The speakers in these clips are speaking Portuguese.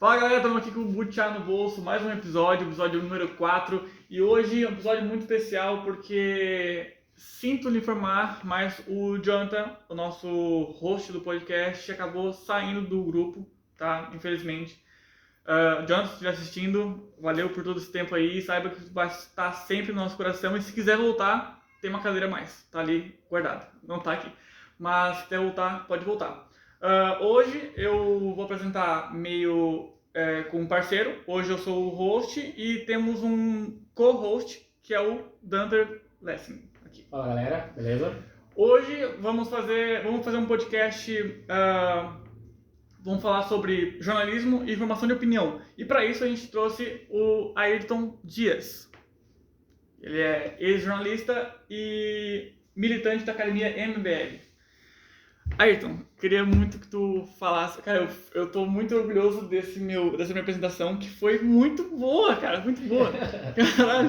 Fala galera, estamos aqui com o Butiá no bolso, mais um episódio número 4. E hoje é um episódio muito especial porque sinto lhe informar, mas o Jonathan, o nosso host do podcast, acabou saindo do grupo, tá? Infelizmente. Jonathan, se estiver assistindo, valeu por todo esse tempo aí. Saiba que vai estar sempre no nosso coração. E se quiser voltar, tem uma cadeira a mais, tá ali guardada, não tá aqui. Mas se quiser voltar, pode voltar. Hoje eu vou apresentar com um parceiro. Hoje eu sou o host e temos um co-host que é o Dunter Lessing. Aqui. Fala galera, beleza? Hoje vamos fazer um podcast. Vamos falar sobre jornalismo e formação de opinião. E para isso a gente trouxe o Ayrton Dias. Ele é ex-jornalista e militante da academia MBL. Ayrton, queria muito que tu falasse. Cara, eu tô muito orgulhoso dessa minha apresentação, que foi muito boa, cara, muito boa. Caralho.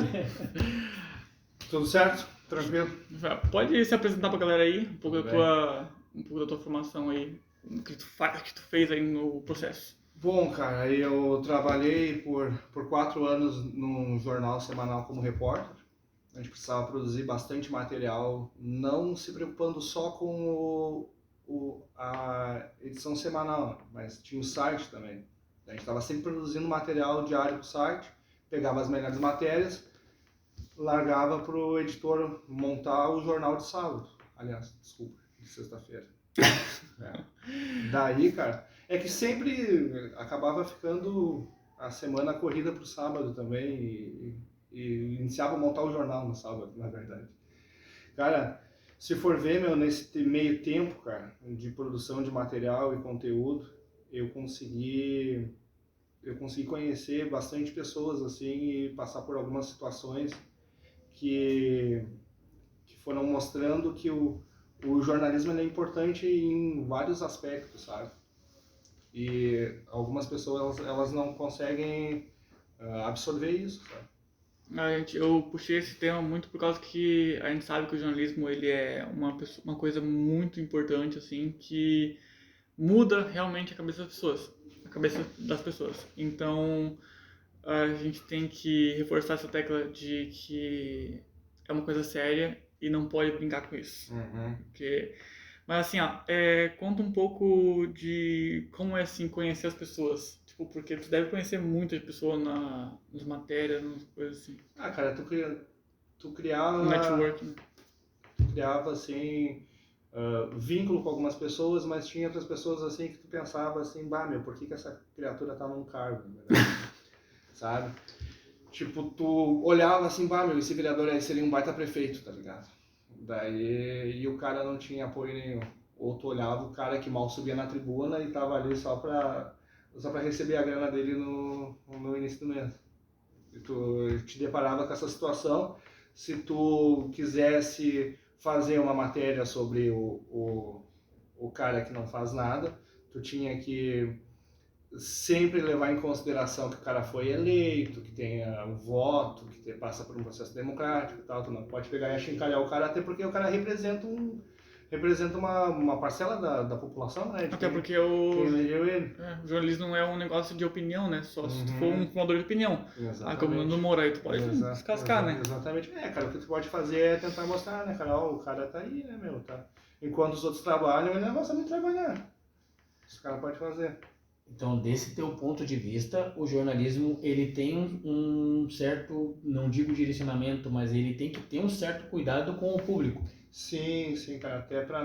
Tudo certo? Tranquilo? Pode se apresentar pra galera aí, um pouco da tua formação aí, o que tu fez aí no processo. Bom, cara, eu trabalhei por 4 anos num jornal semanal como repórter. A gente precisava produzir bastante material, não se preocupando só com a edição semanal, mas tinha o site também. A gente estava sempre produzindo material diário para o site, pegava as melhores matérias, largava para o editor montar o jornal de sábado. Aliás, desculpa, de sexta-feira. Daí, cara, é que sempre acabava ficando a semana corrida para o sábado também e iniciava a montar o jornal no sábado, na verdade. Cara, se for ver, nesse meio tempo, cara, de produção de material e conteúdo, eu consegui conhecer bastante pessoas, assim, e passar por algumas situações que foram mostrando que o jornalismo é importante em vários aspectos, sabe? E algumas pessoas, elas não conseguem absorver isso, sabe? Eu puxei esse tema muito por causa que a gente sabe que o jornalismo ele é uma coisa muito importante, assim, que muda realmente a cabeça das pessoas. Então, a gente tem que reforçar essa tecla de que é uma coisa séria e não pode brincar com isso. Uhum. Mas assim, conta um pouco de como é assim conhecer as pessoas. Tipo, porque tu deve conhecer muitas pessoas nas matérias, nas coisas assim. Cara, tu criava... Networking. Tu criava, assim, vínculo com algumas pessoas, mas tinha outras pessoas, assim, que tu pensava, assim, por que essa criatura tá num cargo, né? Sabe? Tipo, tu olhava assim, esse vereador aí seria um baita prefeito, tá ligado? Daí, e o cara não tinha apoio nenhum. Ou tu olhava o cara que mal subia na tribuna e tava ali só pra receber a grana dele no início do mês. E tu te deparava com essa situação. Se tu quisesse fazer uma matéria sobre o cara que não faz nada, tu tinha que sempre levar em consideração que o cara foi eleito, que tenha um voto, que passa por um processo democrático e tal. Tu não pode pegar e achincalhar o cara, até porque o cara representa uma parcela da população, né? Até porque o jornalismo não é um negócio de opinião, né? Só se tu for um formador de opinião. Como no Moura aí, tu pode descascar, né? Exatamente. Cara, o que tu pode fazer é tentar mostrar, né, cara? O cara tá aí, né, tá? Enquanto os outros trabalham, ele não gosta de trabalhar. Esse cara pode fazer. Então, desse teu ponto de vista, o jornalismo, ele tem um certo, não digo direcionamento, mas ele tem que ter um certo cuidado com o público. Sim, cara, até pra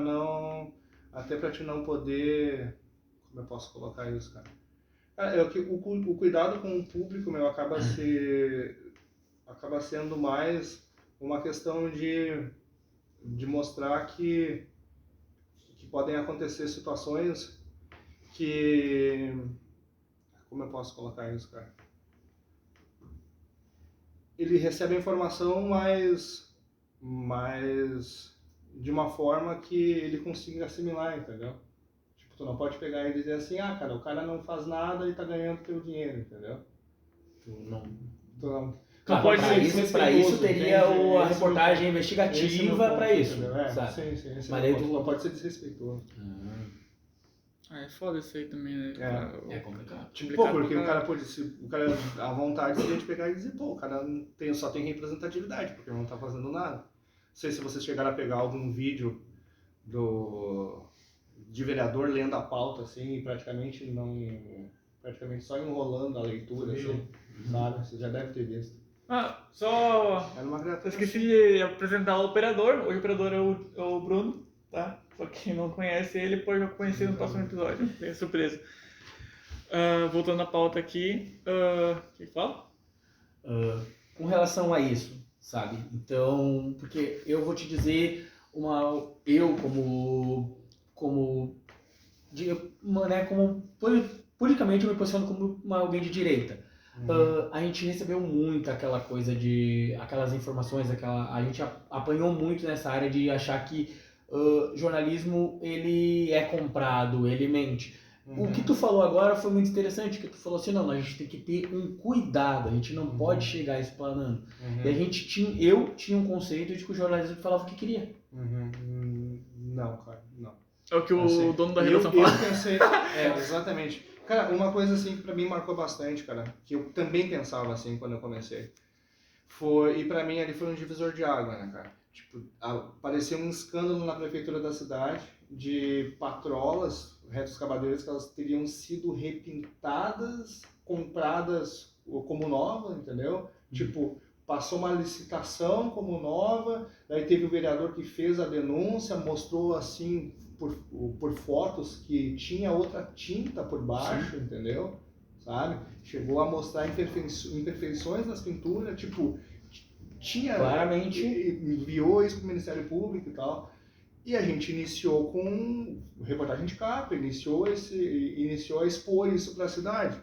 te não poder, como eu posso colocar isso, cara? O cuidado com o público, acaba sendo mais uma questão de mostrar que podem acontecer situações que... Como eu posso colocar isso, cara? Ele recebe a informação, mas de uma forma que ele consiga assimilar, entendeu? Tipo, tu não pode pegar e dizer assim, cara, o cara não faz nada e tá ganhando teu dinheiro, entendeu? Tu não Claro, pode para isso teria a reportagem esse investigativa para isso. Sim, mas não pode ser desrespeitoso. É foda isso aí também, né? É complicado. Tipo, Complicado porque pra o cara pode, o cara, a vontade seria de pegar e dizer, pô, o cara só tem representatividade, porque não tá fazendo nada. Não sei se vocês chegaram a pegar algum vídeo de vereador lendo a pauta, assim, e praticamente só enrolando a leitura, assim, sabe? Você já deve ter visto. Só... Era uma Eu criatura. esqueci de apresentar o operador. Hoje o operador é o Bruno, tá? Só quem não conhece ele pode conhecer no próximo episódio. É surpresa. Voltando à pauta aqui. O que fala? Com relação a isso, sabe? Então, porque eu vou te dizer eu politicamente eu me posiciono como alguém de direita. A gente recebeu muito aquela coisa aquelas informações, a gente apanhou muito nessa área de achar que jornalismo ele é comprado, ele mente. O que tu falou agora foi muito interessante, que tu falou assim, não, a gente tem que ter um cuidado, a gente não pode chegar explanando. E eu tinha um conceito de que o jornalismo falava o que queria. Não, cara, não. É o que o Assim, dono da redação fala. Eu pensei, exatamente. Cara, uma coisa assim que pra mim marcou bastante, cara, que eu também pensava assim quando eu comecei, e pra mim ali foi um divisor de água, né, cara? Tipo, apareceu um escândalo na prefeitura da cidade de patrolas, retos cavadeiras, que elas teriam sido repintadas, compradas como nova, entendeu? Tipo, passou uma licitação como nova, daí teve o vereador que fez a denúncia, mostrou assim por fotos que tinha outra tinta por baixo, entendeu? Sabe? Chegou a mostrar imperfeições nas pinturas, tipo, tinha... Claramente. Enviou isso para o Ministério Público e tal. E a gente iniciou com reportagem de capa, iniciou a expor isso para a cidade.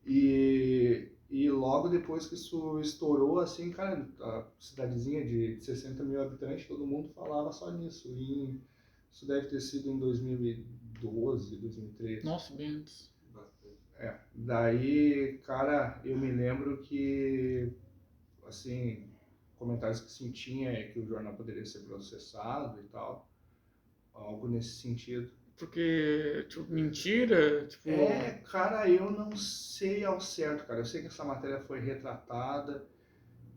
E logo depois que isso estourou, assim, cara, a cidadezinha de 60 mil habitantes, todo mundo falava só nisso. E isso deve ter sido em 2012, 2013. Nossa, bem antes. Daí, cara, eu me lembro que, assim, comentários que se tinha é que o jornal poderia ser processado e tal. Algo nesse sentido. Porque, tipo, mentira, tipo... Cara, eu não sei ao certo, cara. Eu sei que essa matéria foi retratada,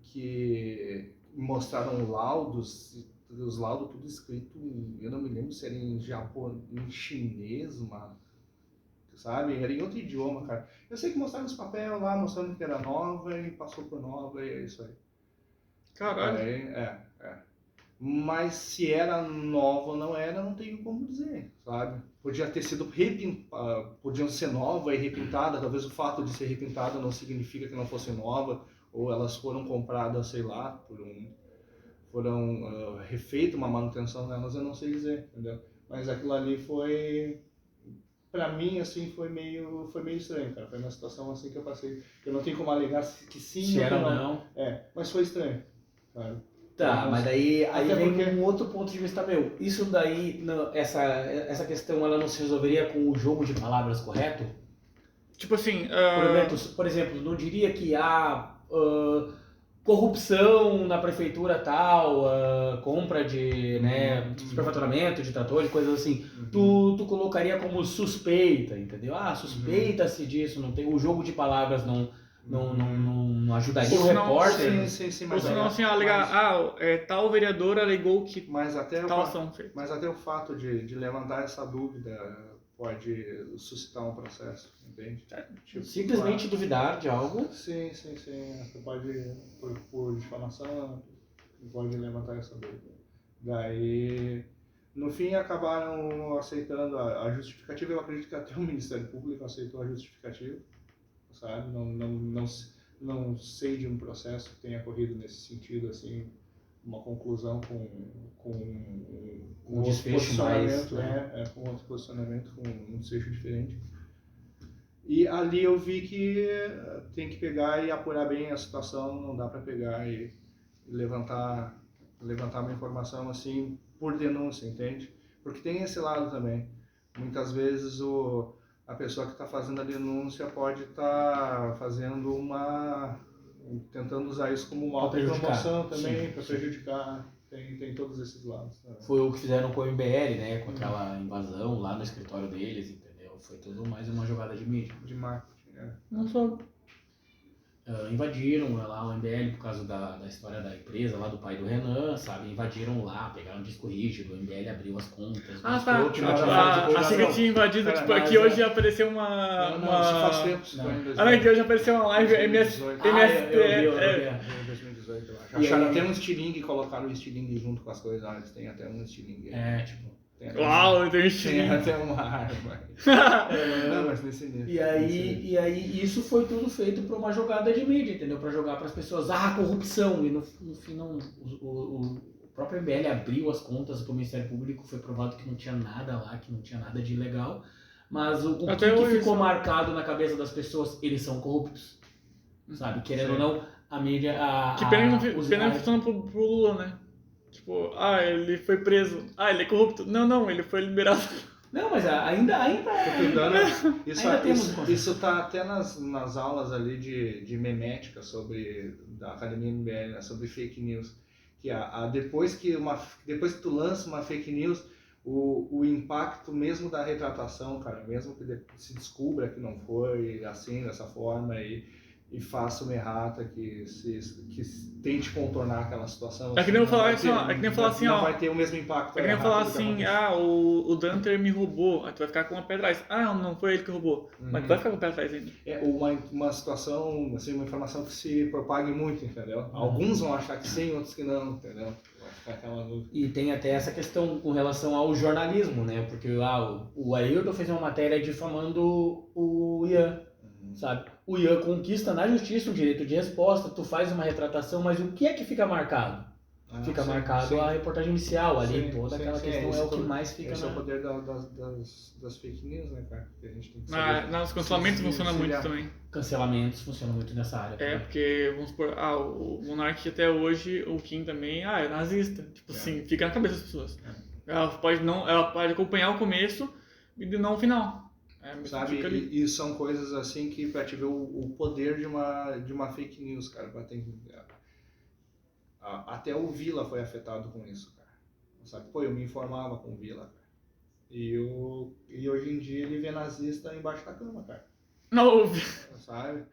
que mostraram laudos, os laudos tudo escrito, eu não me lembro se era em japonês, em chinês, sabe? Era em outro idioma, cara. Eu sei que mostraram os papéis lá, mostrando que era nova e passou por nova e é isso aí. Caralho. Mas se era nova ou não era, não tenho como dizer, sabe? Podia ter sido repintada, podiam ser nova e repintada, talvez o fato de ser repintada não significa que não fosse nova, ou elas foram compradas, sei lá, foram refeita uma manutenção nelas, eu não sei dizer, entendeu? Mas aquilo ali foi, pra mim, assim, foi meio estranho, cara. Foi uma situação assim que eu passei, eu não tenho como alegar que sim se ou era ou não. não. Mas foi estranho, sabe? Tá, mas aí vem porque... um outro ponto de vista meu. Isso daí, essa questão, ela não se resolveria com o jogo de palavras correto? Tipo assim... Por exemplo, não diria que há corrupção na prefeitura tal, compra de superfaturamento de tratores, coisas assim. Tu colocaria como suspeita, entendeu? Suspeita-se disso, não tem, o jogo de palavras não ajudaria o repórter. Sim, ou senão assim, alegar, tal vereador alegou que tal ação fez. Mas até o fato de levantar essa dúvida pode suscitar um processo, entende? Tipo, simplesmente duvidar de algo. Sim. Você pode, por difamação, pode levantar essa dúvida. Daí, no fim, acabaram aceitando a justificativa. Eu acredito que até o Ministério Público aceitou a justificativa. Sabe? Não sei de um processo que tenha corrido nesse sentido, assim, uma conclusão com um desfecho mais, com outro posicionamento, com um desfecho diferente. E ali eu vi que tem que pegar e apurar bem a situação, não dá para pegar e levantar uma informação assim por denúncia, entende? Porque tem esse lado também. Muitas vezes a pessoa que está fazendo a denúncia pode estar tentando usar isso como uma autopromoção também, para prejudicar. Tem todos esses lados. Foi o que fizeram com o MBL, né? Com aquela invasão lá no escritório deles, entendeu? Foi tudo mais uma jogada de mídia. De marketing, né? Não sou. Invadiram lá o MBL por causa da história da empresa, lá do pai do Renan, sabe? Invadiram lá, pegaram um disco rígido, o MBL abriu as contas. Ah, tá. mostrou que não era fácil de Achei que divulgação. tinha invadido, Cara, tipo, mas aqui hoje apareceu uma... Não, isso faz tempo. Isso Não. foi em Ah, não, aqui hoje apareceu uma live 2018. MST. eu vi. Em 2018, eu acho. E Acharam aí- até um estilingue e colocaram o estilingue junto com as coisas. Ah, eles têm até um estilingue. Tipo... Tem até Uau, tem um tem estilo. até uma arma. Não, mas nesse nível. E aí isso foi tudo feito por uma jogada de mídia, entendeu? Pra jogar pras pessoas, corrupção. E no fim não. O próprio MBL abriu as contas pro Ministério Público, foi provado que não tinha nada lá, que não tinha nada de ilegal. Mas o que, Até que hoje ficou são- marcado na cabeça das pessoas, eles são corruptos. Sabe? Querendo ou Sim. não, a mídia. Que pena que não funciona pro Lula, né? Tipo, ele foi preso. Ele é corrupto. Não, ele foi liberado. Não, mas ainda. Tô cuidando. Ainda temos conta. Isso tá até nas aulas ali de memética da Academia MBL, né, sobre fake news. Que depois que tu lança uma fake news, o impacto mesmo da retratação, cara, mesmo que se descubra que não foi assim, dessa forma e faça uma errata que tente contornar aquela situação. É que nem eu não falar vai assim, ter- ó, é que nem eu falar assim, não ó. vai ter o mesmo impacto. É que nem eu a falar errata do que assim, aconteceu. o Danter me roubou. Aí tu vai ficar com uma pé atrás. Não foi ele que roubou. Mas tu vai ficar com o pé atrás ainda. É uma situação, assim, uma informação que se propague muito, entendeu? Alguns vão achar que sim, outros que não, entendeu? Vai ficar aquela dúvida. E tem até essa questão com relação ao jornalismo, né? Porque o Ailton fez uma matéria difamando o Ian, sabe? O Ian conquista na justiça o direito de resposta, tu faz uma retratação, mas o que é que fica marcado? Fica sim, marcado sim. a reportagem inicial ali, Sim, toda sim, aquela sim, questão esse é o que todo- mais fica Esse é o na... poder das fake news, né, cara? Que a gente tem que saber. Os cancelamentos se funcionam muito desvencilhar. também. Cancelamentos funcionam muito nessa área. também. Porque, vamos supor, o Monark até hoje, o Kim também, é nazista. Tipo assim, fica na cabeça das pessoas. Ela pode acompanhar o começo e não o final. Sabe, Fica ali. e são coisas assim que pra te ver o poder de uma fake news, cara, até o Vila foi afetado com isso, cara. Sabe, eu me informava com o Vila, cara. E hoje em dia ele vê nazista embaixo da cama, cara. Não, Sabe?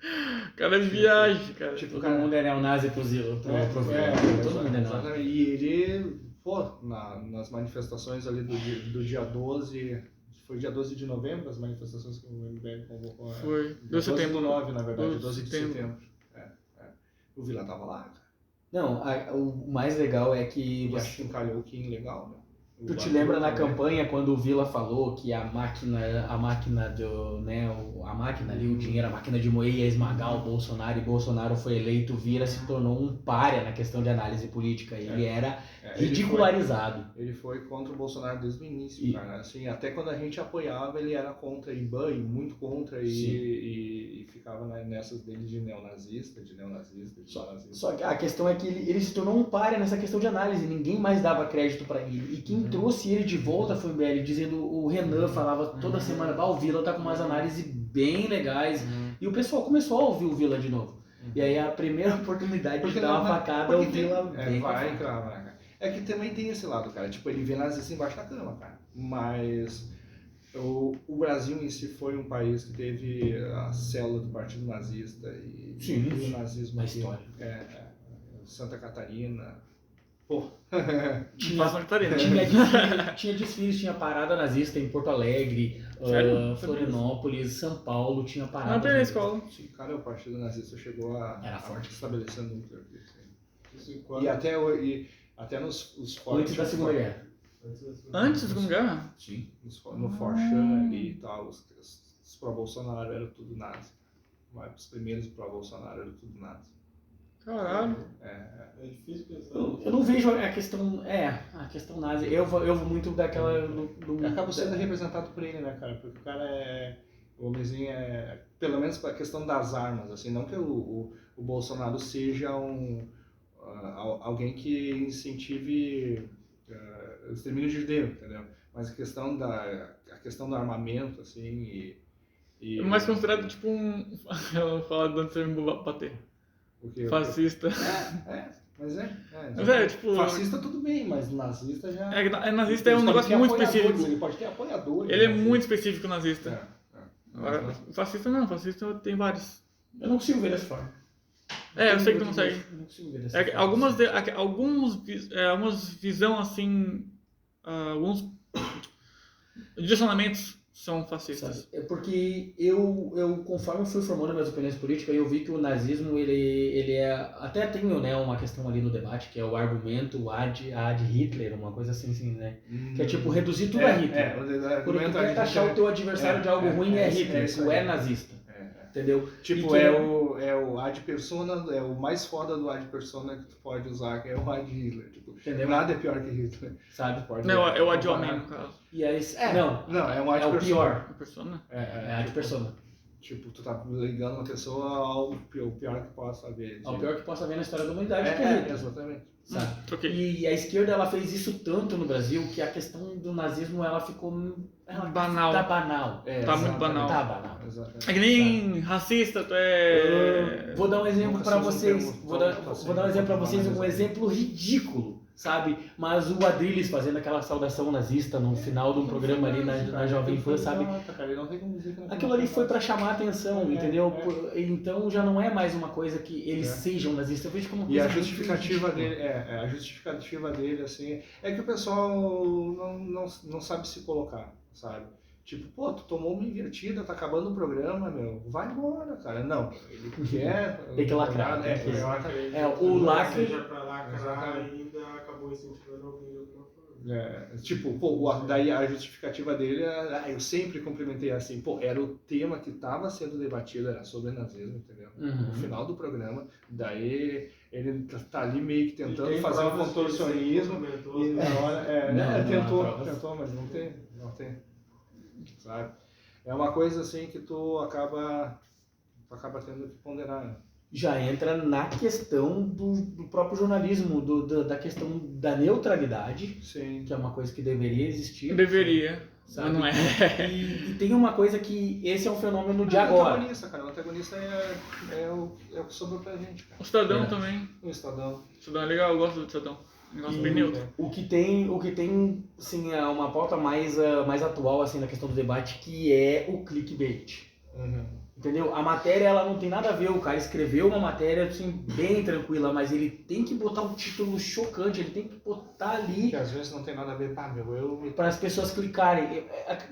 cara de viagem, cara. Tipo, Todo cara, mundo é neonazi pro Vila. Todo mundo é neonazi. exatamente. E ele, nas manifestações ali do dia 12, foi dia 12 de novembro, as manifestações que o MBL convocou. Foi. Dia 12 de setembro. do 9, na verdade, 12 12 de de setembro. O Vila tava lá, cara. Não, o mais legal é que E acho que encalhou o Kim legal, né? tu te lembra na campanha quando o Vila falou que a máquina do, né, a máquina ali, o dinheiro, a máquina de moer ia esmagar o Bolsonaro e Bolsonaro foi eleito, o Vila se tornou um pária na questão de análise política, ele era ridicularizado. Ele foi contra o Bolsonaro desde o início, cara. Assim, até quando a gente apoiava, ele era contra e muito contra e ficava nessas dele de neonazista. Só que a questão é que ele se tornou um pária nessa questão de análise, ninguém mais dava crédito pra ele. E quem trouxe ele de volta foi o MBL, dizendo, o Renan falava toda semana, o Vila tá com umas análises bem legais. E o pessoal começou a ouvir o Vila de novo. E aí a primeira oportunidade de dar uma facada, o Vila vem com a faca. Cara. É que também tem esse lado, cara. Tipo, ele vê nazista embaixo da cama, cara. Mas o Brasil em si foi um país que teve a célula do Partido Nazista e o nazismo na aqui. história. Santa Catarina. Pô. Tinha desfiles, tinha parada nazista em Porto Alegre, Florianópolis, São Paulo, tinha parada. Não tem na escola. Sim, cara, o Partido Nazista chegou Era forte. estabelecer núcleo aqui. E até nos fóruns. Antes da Segunda Guerra. Antes da Segunda Guerra? Sim. No Forchan ali e tal, os pró-Bolsonaro eram tudo nazi. Os primeiros pró-Bolsonaro eram tudo nazi. Caralho. É difícil pensar. Eu não vejo a questão. A questão nazi. Eu vou muito daquela. Acaba sendo representado por ele, né, cara? Porque o cara o homenzinho pelo menos a questão das armas, assim, não que o Bolsonaro seja alguém que incentive o extermínio de judeu, entendeu? Mas a questão do armamento, assim, É mais considerado tipo eu falar do antes de me bater. Fascista. Mas tipo... Fascista tudo bem, mas nazista já... Nazista é um negócio muito específico. Ele pode ter apoiadores. Ele é muito específico, nazista. Agora, fascista não, fascista tem vários. Eu não consigo ver dessa forma. Eu sei que tu não consegue. Não consigo ver dessa forma. Algumas visão assim, alguns direcionamentos são fascistas. Sabe? É porque eu conforme eu fui formando minhas opiniões políticas, eu vi que o nazismo, ele é... Até tem, né, uma questão ali no debate, que é o argumento ad Hitler, uma coisa assim, né? Que é tipo, reduzir tudo a Hitler. Quando tu quer taxar o teu adversário de algo ruim, é Hitler, tu é nazista. Entendeu? Tipo, é o ad persona, é o mais foda do ad persona que tu pode usar, que é o ad Hitler. Tipo, entendeu? Nada é pior que Hitler. Sabe? Não, é o ad homem, no caso. E aí, não, é um ad é o persona. pior. Persona? É ad persona. Tipo, tu tá ligando uma pessoa ao pior que possa haver. Ao pior que possa haver na história da humanidade, que é Hitler. Exatamente. Sabe? Okay. E a esquerda, ela fez isso tanto no Brasil que a questão do nazismo, ela ficou... Banal. Tá banal. Tá muito banal. Tá banal. Exatamente. É que nem racista, tu é... Vou dar um exemplo pra vocês. Vou dar um exemplo pra vocês, um banalizado. exemplo ridículo, sabe? Mas o Adrilles fazendo aquela saudação nazista no final de um programa ali na Jovem Pan, sabe? Aquilo ali foi pra chamar a atenção, entendeu? Então já não é mais uma coisa que eles sejam nazistas. Eu vejo como uma E coisa a justificativa muito ridícula. dele, a justificativa dele, assim, é que o pessoal não sabe se colocar, sabe? Tipo, pô, tu tomou uma invertida, tá acabando o programa, meu, vai embora, cara. Não, ele quer... Tem que lacrar, É, tem que- exatamente. o lacre... Seja pra lacrar, Exatamente. ainda acabou incentivando alguém de alguma forma. Tipo, pô, daí a justificativa dele é, eu sempre cumprimentei assim, pô, era o tema que estava sendo debatido, era sobre nazismo, entendeu? Uhum. No final do programa, daí ele tá ali meio que tentando Tem fazer um provas que ele contorcionismo comentou, e na hora, Não, tentou, mas não tem, sabe? É uma coisa assim que tu acaba tendo que ponderar, né? Já entra na questão do próprio jornalismo, da questão da neutralidade, Sim. que é uma coisa que deveria existir. Deveria, sabe? mas não é. E tem uma coisa que esse é um fenômeno de O agora. antagonista, cara, o antagonista é o que sobrou pra gente, cara. O Estadão também. O Estadão. O Estadão é legal, eu gosto do Estadão. Negócio bem neutro. O que tem, assim, é uma pauta mais atual, assim, na questão do debate, que é o clickbait. Entendeu? A matéria, ela não tem nada a ver, o cara escreveu uma matéria, assim, bem tranquila, mas ele tem que botar um título chocante, ele tem que botar ali Que às vezes não tem nada a ver, para as pessoas clicarem.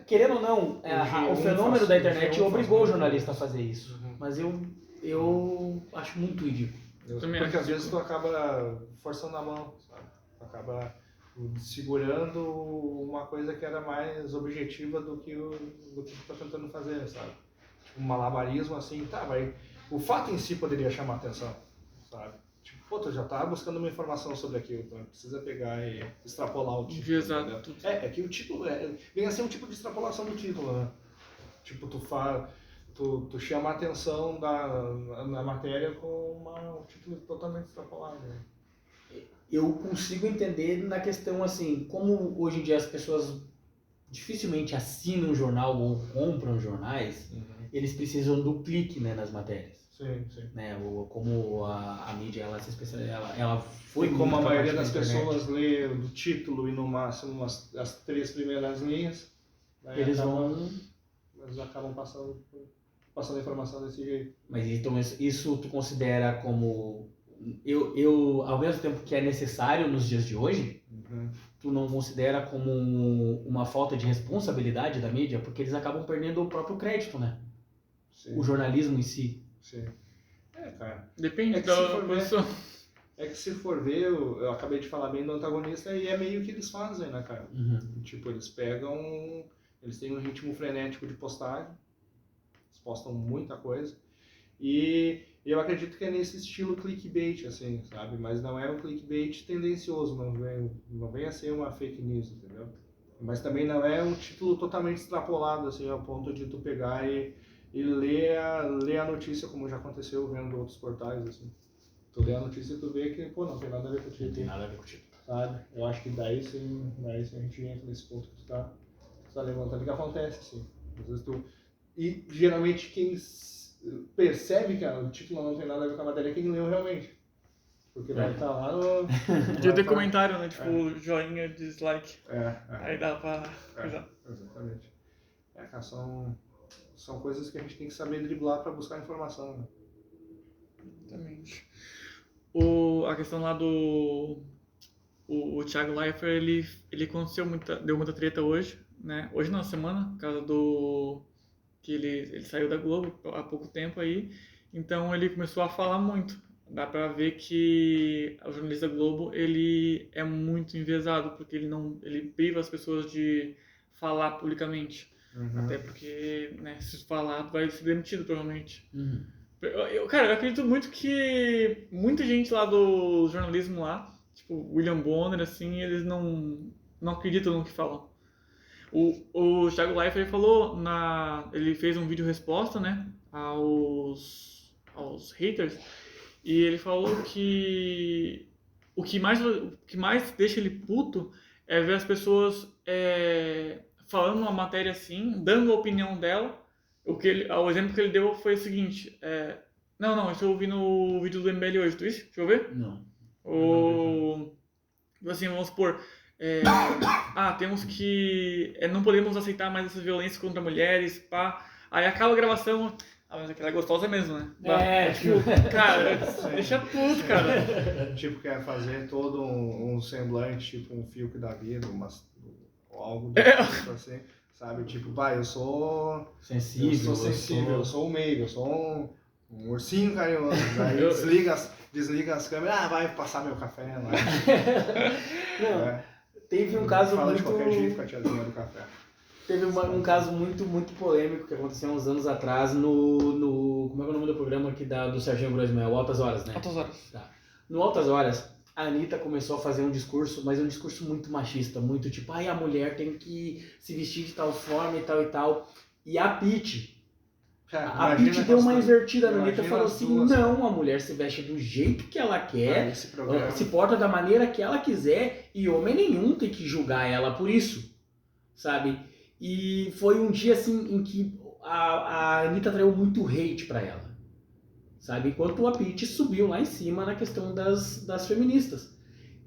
Querendo ou não, o G1 fenômeno faz- da o internet G1 obrigou o faz jornalista a muito fazer isso. Uhum. Mas eu acho muito ridículo. Também Porque acho às vezes que- tu acaba forçando a mão, sabe? Tu acaba segurando uma coisa que era mais objetiva do que tu tá tentando fazer, sabe? Tipo, um malabarismo assim, tá, o fato em si poderia chamar atenção, sabe? Tipo, pô, tu já tá buscando uma informação sobre aquilo, tu não precisa pegar e extrapolar o título. Exato. entendeu? É que o título vem a ser um tipo de extrapolação do título, né? Tipo, tu chama a atenção na matéria com um título totalmente extrapolado, né? Eu consigo entender na questão, assim, como hoje em dia as pessoas dificilmente assinam um jornal ou compram jornais, eles precisam do clique, né, nas matérias. Sim. Né? Como a mídia, ela se especializa, ela foi Como a muito maioria pra das parte da internet. pessoas lê do título e no máximo as 3 primeiras linhas, né, Eles vão... Eles acabam passando a informação desse jeito. Mas então isso tu considera como... ao mesmo tempo que é necessário nos dias de hoje, tu não considera como uma falta de responsabilidade da mídia? Porque eles acabam perdendo o próprio crédito, né? Sim. O jornalismo em si. Sim. Cara. Depende É que se da for ver- posição. É que se for ver, eu acabei de falar bem do antagonista e é meio que eles fazem, né, cara? Tipo, eles têm um ritmo frenético de postagem, eles postam muita coisa, e eu acredito que é nesse estilo clickbait, assim, sabe? Mas não é um clickbait tendencioso, não vem a ser uma fake news, entendeu? Mas também não é um título totalmente extrapolado, assim, ao ponto de tu pegar e ler a notícia, como já aconteceu vendo outros portais, assim. Tu lê a notícia e tu vê que, pô, não tem nada a ver com o Não título. tem nada a ver com o título. Sabe? Eu acho que daí sim a gente entra nesse ponto que tu tá levantando, que acontece, assim. Às vezes e geralmente quem percebe que o título não tem nada a ver com a matéria é quem leu realmente. Porque vai estar lá no... Podia ter comentário, né? Tipo, joinha, dislike. É. Aí dá pra coisar. Exatamente. Cara, são são coisas que a gente tem que saber driblar para buscar informação, né? Exatamente. A questão lá do... O Thiago Leifert, ele deu muita treta hoje, né? Hoje não, semana, por causa do... que ele saiu da Globo há pouco tempo aí, então ele começou a falar muito. Dá pra ver que o jornalista da Globo, ele é muito enviesado, porque ele priva as pessoas de falar publicamente. Até porque, né, se falar, vai ser demitido, provavelmente. Cara, eu acredito muito que muita gente lá do jornalismo lá, tipo William Bonner, assim, eles não acreditam no que falam. O Thiago Leifert ele falou ele fez um vídeo resposta, né, aos haters, e ele falou que o que mais deixa ele puto é ver as pessoas falando uma matéria assim, dando a opinião dela. O exemplo que ele deu foi o seguinte, não, isso eu ouvi no vídeo do MBL hoje, tu isso? Deixa eu ver. Não. Assim, vamos supor, temos que... não podemos aceitar mais essa violência contra mulheres, pá. Aí acaba a gravação, mas aquela é gostosa mesmo, né? Tipo, cara, deixa puto, cara. Tipo, quer fazer todo um semblante, tipo um Fiuk da vida, algo do tipo assim, sabe? Tipo, eu sou sensível, eu sou um meio, eu sou um ursinho carinhoso. Aí desliga as câmeras, vai passar meu café lá. Não, teve um caso Fala muito... de qualquer jeito com a tiazinha do café. Teve um caso muito, muito polêmico que aconteceu uns anos atrás no como é que é o nome do programa aqui do Serginho Grosmel? Altas Horas, né? Altas Horas. Tá. No Altas Horas, a Anitta começou a fazer um discurso, mas um discurso muito machista, muito tipo, a mulher tem que se vestir de tal forma e tal e tal. E a Pitty, a Pitty deu uma invertida na Anitta e falou assim, não, a mulher se veste do jeito que ela quer, se porta da maneira que ela quiser e homem nenhum tem que julgar ela por isso, sabe? E foi um dia assim em que a Anitta atraiu muito hate pra ela, sabe? Enquanto a Pitty subiu lá em cima na questão das feministas.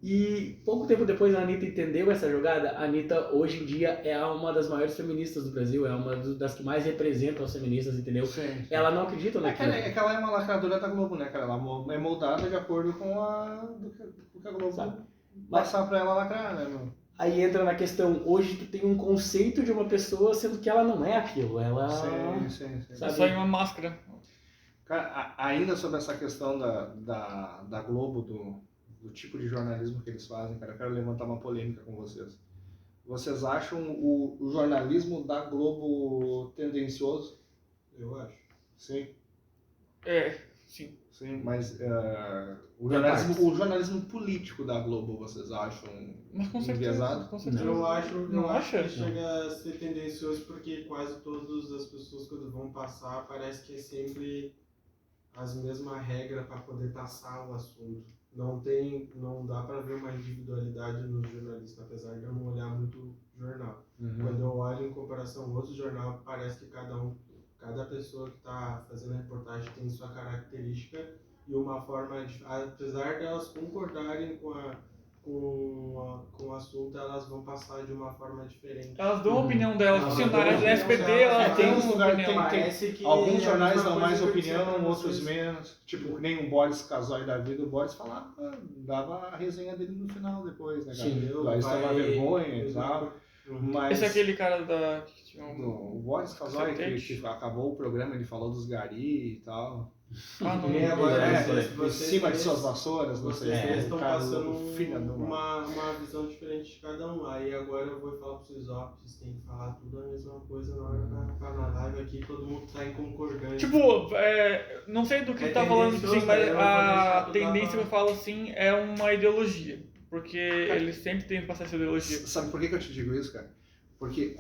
E pouco tempo depois a Anitta entendeu essa jogada. A Anitta hoje em dia é uma das maiores feministas do Brasil, é uma das que mais representam as feministas, entendeu? Sim. Ela não acredita naquilo. É que ela é uma lacradora da Globo, né, cara? Ela é moldada de acordo com o que a Globo passar pra ela lacrar, né, meu? Aí entra na questão, hoje tu tem um conceito de uma pessoa, sendo que ela não é aquilo, ela... Sim. É só em uma máscara. Cara, ainda sobre essa questão da Globo, do tipo de jornalismo que eles fazem, cara, eu quero levantar uma polêmica com vocês. Vocês acham o jornalismo da Globo tendencioso? Eu acho. Sim. Sim. Sim, mas o jornalismo político da Globo, vocês acham enviesado? Com certeza. Eu acho acha? que chega a ser tendencioso porque quase todas as pessoas quando vão passar parece que é sempre as mesmas regras para poder passar o assunto. Não dá para ver uma individualidade no jornalista, apesar de eu não olhar muito jornal. Quando eu olho em comparação ao outro jornal, parece que cada pessoa que está fazendo a reportagem tem sua característica e uma forma de, apesar de elas concordarem com o assunto, elas vão passar de uma forma diferente. Elas dão a opinião delas. Funcionárias da SBT, elas têm uma opinião. Alguns jornais dão mais opinião, outros menos. Tipo, nem o Boris Casoy da vida, o Boris falava, dava a resenha dele no final depois, né, cara? Sim, Lá isso é uma vergonha e tal. Mas Esse é aquele cara o Boris Casoy que acabou o programa, ele falou dos gari e tal. Agora, em cima de suas vassouras, vocês estão passando filha de uma visão diferente de cada um. Aí agora eu vou falar para vocês, vocês têm que falar tudo a mesma coisa na hora na live aqui, todo mundo tá em concordância. Tipo, não sei do que tá falando, assim, mas a tendência que eu falo assim é uma ideologia. Porque eles sempre tentam passar essa ideologia. Sabe por que eu te digo isso, cara? Porque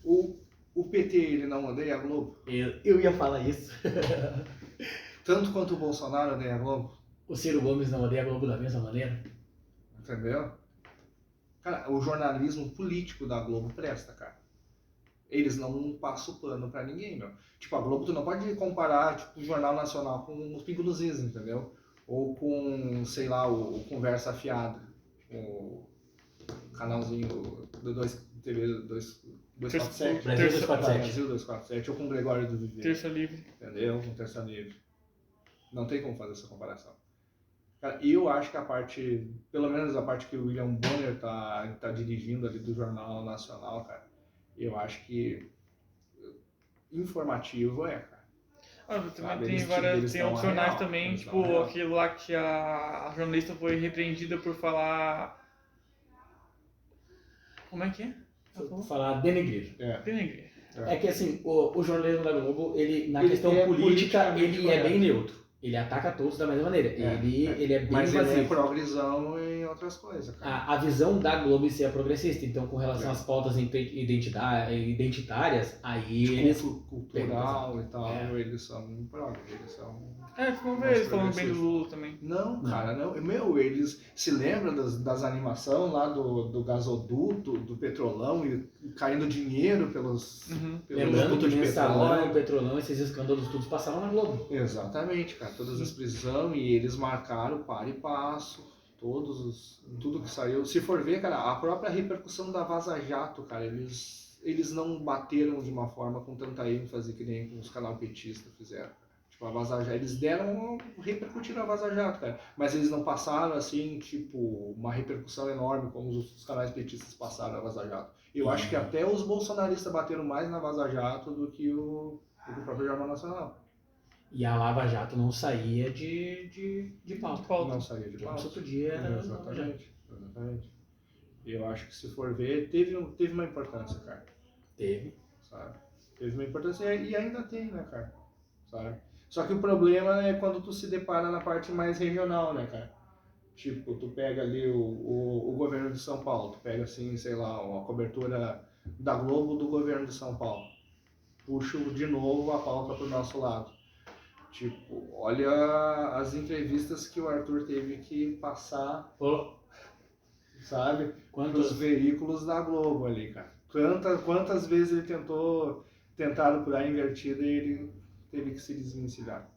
o PT, ele não odeia a Globo. Eu ia falar isso. Tanto quanto o Bolsonaro odeia a Globo. O Ciro Gomes não odeia a Globo da mesma maneira. Entendeu? Cara, o jornalismo político da Globo presta, cara. Eles não passam pano pra ninguém, meu. Tipo, a Globo tu não pode comparar, tipo, o Jornal Nacional com os Pingos dos Is, entendeu? Ou com, sei lá, o Conversa Fiada. O canalzinho do TV 247. Brasil 247. Brasil 247 ou com Gregório do Vivier. Terça livre. Entendeu? Com Terça Livre. Não tem como fazer essa comparação. Cara, eu acho que a parte, pelo menos a parte que o William Bonner tá dirigindo ali do Jornal Nacional, cara, eu acho que informativo cara. Também Sabe, tem eles tem dão outros a jornais real, também, eles tipo dão a real. aquele lá que a jornalista foi repreendida por falar. Como é que é? Ela falou? Falar denegrir. Denegrir. É que assim, o jornalismo da Globo, ele na Ele questão é política, politicamente ele é bem correto. neutro. Ele ataca todos da mesma maneira. Ele é bem Mas ele é invasivo. progressão em outras coisas, cara. A visão da Globo em si é progressista, então com relação às pautas identitárias, aí eles... Cultural e tal, É. eles são progressistas, eles são... Vamos ver eles falando bem do Lula também. Não, cara, não. Eles se lembram das animações lá do gasoduto, do petrolão e caindo dinheiro pelos Lembrando que dutos de Mensalão, petróleo. Petrolão, esses escândalos todos passaram na Globo. Exatamente, cara. Todas as prisões e eles marcaram par e passo. Tudo que saiu. Se for ver, cara, a própria repercussão da Vaza Jato, cara, eles não bateram de uma forma com tanta ênfase que nem os canal petistas fizeram. Tipo, a Vaza Jato, eles repercutiram a Vaza Jato, cara. Mas eles não passaram, assim, tipo, uma repercussão enorme como os canais petistas passaram na Vaza Jato. Eu acho que até os bolsonaristas bateram mais na Vaza Jato do que o próprio Jornal Nacional. E a Lava Jato não saía de pauta. Não saía de pauta. Outro dia era Exatamente. E eu acho que se for ver, teve uma importância, cara. Teve. Sabe? Teve uma importância e ainda tem, né, cara? Sabe? Só que o problema é quando tu se depara na parte mais regional, né, cara? Tipo, tu pega ali o governo de São Paulo, tu pega assim, sei lá, uma cobertura da Globo do governo de São Paulo. Puxo de novo a pauta pro nosso lado. Tipo, olha as entrevistas que o Arthur teve que passar, sabe? Quantos veículos da Globo ali, cara. Quantas vezes ele tentaram por aí invertida e ele teve que se desvencilhar.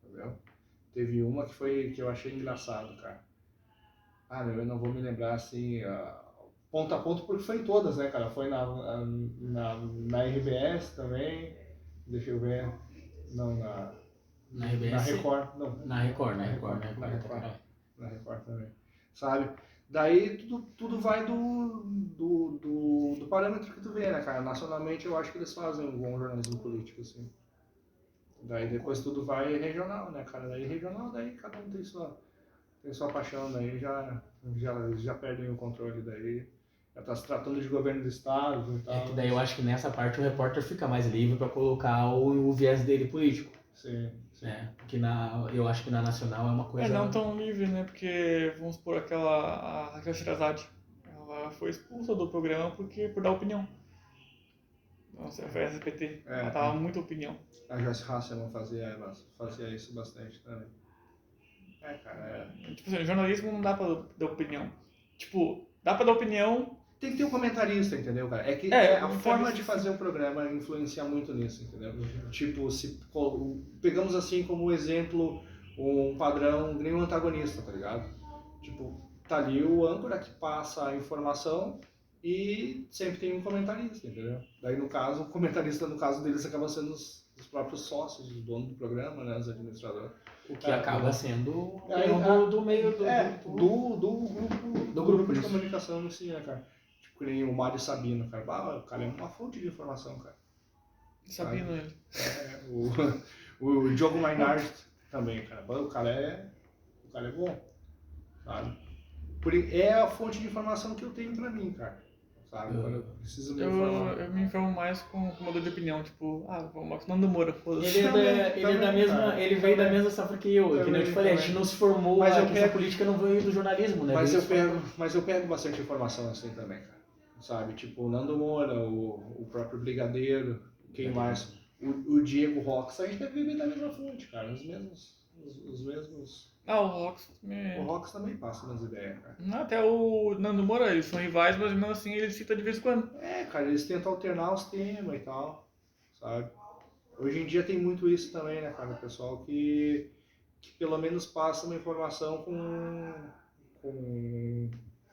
Entendeu? Teve uma que eu achei engraçado, cara. Eu não vou me lembrar assim, ponto a ponto, porque foi em todas, né, cara? Foi na RBS também, deixa eu ver, não, na RBS? Na Record, não. Na Record também. Sabe? Daí tudo vai do parâmetro que tu vê, né, cara? Nacionalmente eu acho que eles fazem um bom jornalismo político, assim. Daí depois tudo vai regional, né, cara? Daí regional, daí cada um tem sua paixão, daí já perdem o controle, daí já tá se tratando de governo do estado e tal. É que daí eu acho que nessa parte o repórter fica mais livre para colocar o viés dele político. Sim. Porque eu acho que na nacional é uma coisa... não tão livre, né? Porque, vamos supor, a Raquel Sherazade, ela foi expulsa do programa por dar opinião. Nossa, foi a SBT. Ela dava muita opinião. A Joyce Hasselman fazia isso bastante também. Cara, Tipo assim, jornalismo não dá pra dar opinião. Tipo, dá pra dar opinião... Tem que ter um comentarista, entendeu, cara? É que a forma de fazer um programa influencia muito nisso, entendeu? Tipo, se pegamos assim como exemplo um padrão, nem um antagonista, tá ligado? Tipo, tá ali o âncora que passa a informação e sempre tem um comentarista, entendeu? Daí, no caso, o comentarista, no caso deles, acaba sendo os próprios sócios, o dono do programa, né, os administradores. O que acaba sendo do meio do grupo de comunicação em si, né, cara? Tipo, nem o Mário Sabino, cara. O cara é uma fonte de informação, cara. Sabino ele. O Diogo Mainardi também, cara. O cara é bom, sabe? É a fonte de informação que eu tenho pra mim, cara. Sabe? Quando eu preciso me informar. Eu me informo mais com formador de opinião, tipo, vamos Nando Moura, foda-se. Ele veio da mesma safra que eu, que nem eu te falei, a gente não se formou, mas a questão política não veio do jornalismo, né? Mas eu pego bastante informação assim também, cara. Sabe? Tipo, o Nando Moura, o próprio Brigadeiro, quem mais? O Diego Rox, a gente deve beber da mesma fonte, cara. Os mesmos. O Rox também. O Rox também passa umas ideias, cara. Até o Nando Moura, eles são rivais, mas mesmo assim ele cita de vez em quando. Cara, eles tentam alternar os temas e tal, sabe? Hoje em dia tem muito isso também, né, cara? O pessoal que pelo menos passa uma informação com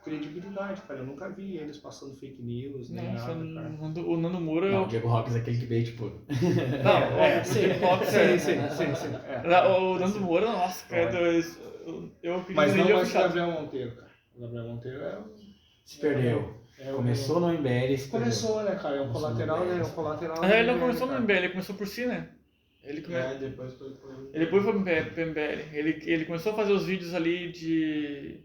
credibilidade, cara. Eu nunca vi eles passando fake news, nem Nossa, nada, cara. o Nando Moura... Não, o Diego Roques é clickbait puro. Não, Sim, o Fox é... sim. É. O Nando Moura, nossa, cara, eu acredito Mas não nele, mais o chato. Gabriel Monteiro, cara. O Gabriel Monteiro é o... Se perdeu. Começou no MBL, se perdeu. Começou, né, cara? É um colateral, né? Um colateral. Ah, ele não do começou cara. no MBL, ele começou por si, né? Ele Depois foi pro Ele depois foi pro MBL. Ele começou a fazer os vídeos ali de...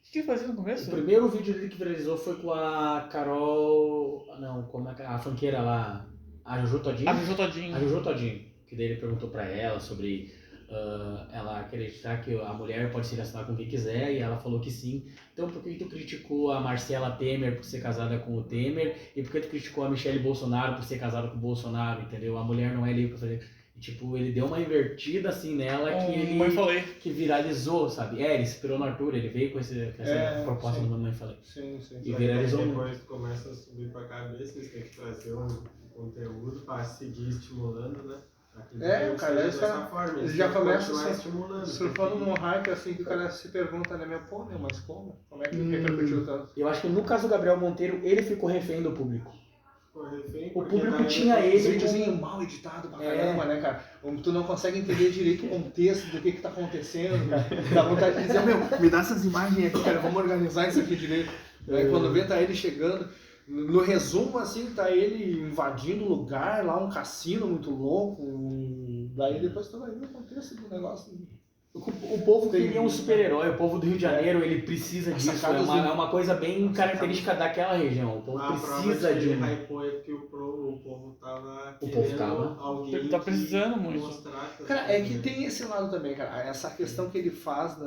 O que ele fazia no O começo? primeiro vídeo dele que viralizou foi com a Carol... Não, como é que a funkeira lá? A Jojo Todinho? A Jojo Todinho. A Jojo Todinho. Que daí ele perguntou pra ela sobre ela acreditar que a mulher pode se relacionar com quem quiser, e ela falou que sim. Então por que tu criticou a Marcela Temer por ser casada com o Temer? E por que tu criticou a Michelle Bolsonaro por ser casada com o Bolsonaro, entendeu? A mulher não é livre pra fazer... E, tipo, ele deu uma invertida assim nela que Mamãe ele... Falei. Que viralizou, sabe? Ele inspirou no Arthur, ele veio com essa proposta sim. do Mamãe Falei. Sim. E viralizou muito. Depois começa a subir pra cabeça, eles têm que trazer um conteúdo pra seguir estimulando, né? Cara, dessa forma, eles já começam estimulando. surfando num hype assim que o cara se pergunta, né? Mas como? Como é que repercutiu tanto? Eu acho que no caso do Gabriel Monteiro, ele ficou refém do público. O público tinha ele Os como- videozinhos mal editado pra caramba, né, cara? Tu não consegue entender direito o contexto do que tá acontecendo, cara. Dá vontade de dizer, me dá essas imagens aqui, cara, vamos organizar isso aqui direito. Aí quando vê, tá ele chegando. No resumo, assim, tá ele invadindo o lugar, lá um cassino muito louco. Daí depois tu vai ver o contexto do negócio. O povo queria um super-herói, o povo do Rio de Janeiro, ele precisa disso. É uma coisa bem característica daquela região. O povo precisa de um... hypou é porque o povo tava O povo tava. alguém Ele tá que precisando muito. mostrar que Cara, é que tem esse lado também, cara. Essa questão que ele faz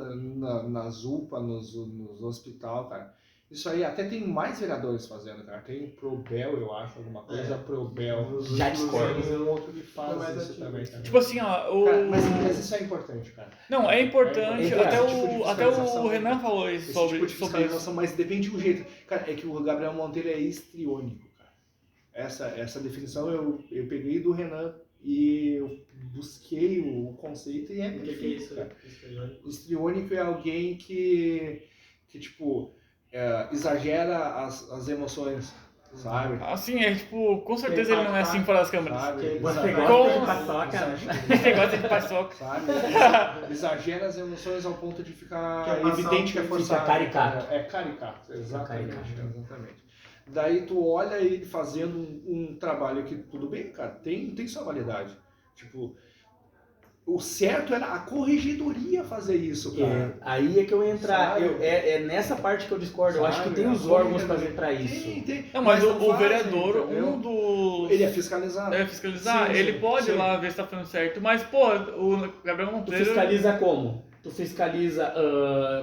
nas UPA, nos hospital, cara. Isso aí até tem mais vereadores fazendo, cara. Tem o Probel, eu acho, alguma coisa. Probel. Já discordo. Tem um outro que faz Mas isso ativo. também, cara. Tipo assim, ó, o... Cara, mas isso é importante, cara. Não, é importante, É até, esse tipo de até o fiscalização. Renan falou isso Esse sobre tipo de isso. fiscalização, mas depende do jeito. Cara, é que o Gabriel Monteiro é histriônico, cara. Essa definição eu peguei do Renan e eu busquei o conceito e é O que é perfeito, isso? cara. Histriônico é alguém que tipo, exagera as emoções, sabe? Assim, é tipo, com certeza ele não é assim fora das câmeras. Sabe? Você Exagera- gosta de paçoca, né? Você gosta de paçoca. Sabe? Exagera as emoções ao ponto de ficar Quer passar evidente que é um- forçado. fica caricato. É caricato, exatamente. caricato. Exatamente. Daí tu olha ele fazendo um trabalho que, tudo bem, cara, tem sua validade. Tipo, o certo era a corregedoria fazer isso, cara. Aí é que eu ia entrar. Sabe? É nessa parte que eu discordo. Eu acho que tem os órgãos pra isso. Tem. Não, mas não o fazem, vereador, entendeu? um dos... Ele é fiscalizado. É fiscalizar, Sim, ele sim, pode sim. ir lá ver se tá fazendo certo. Mas, pô, o Gabriel Tu Monteiro... fiscaliza como? Tu fiscaliza,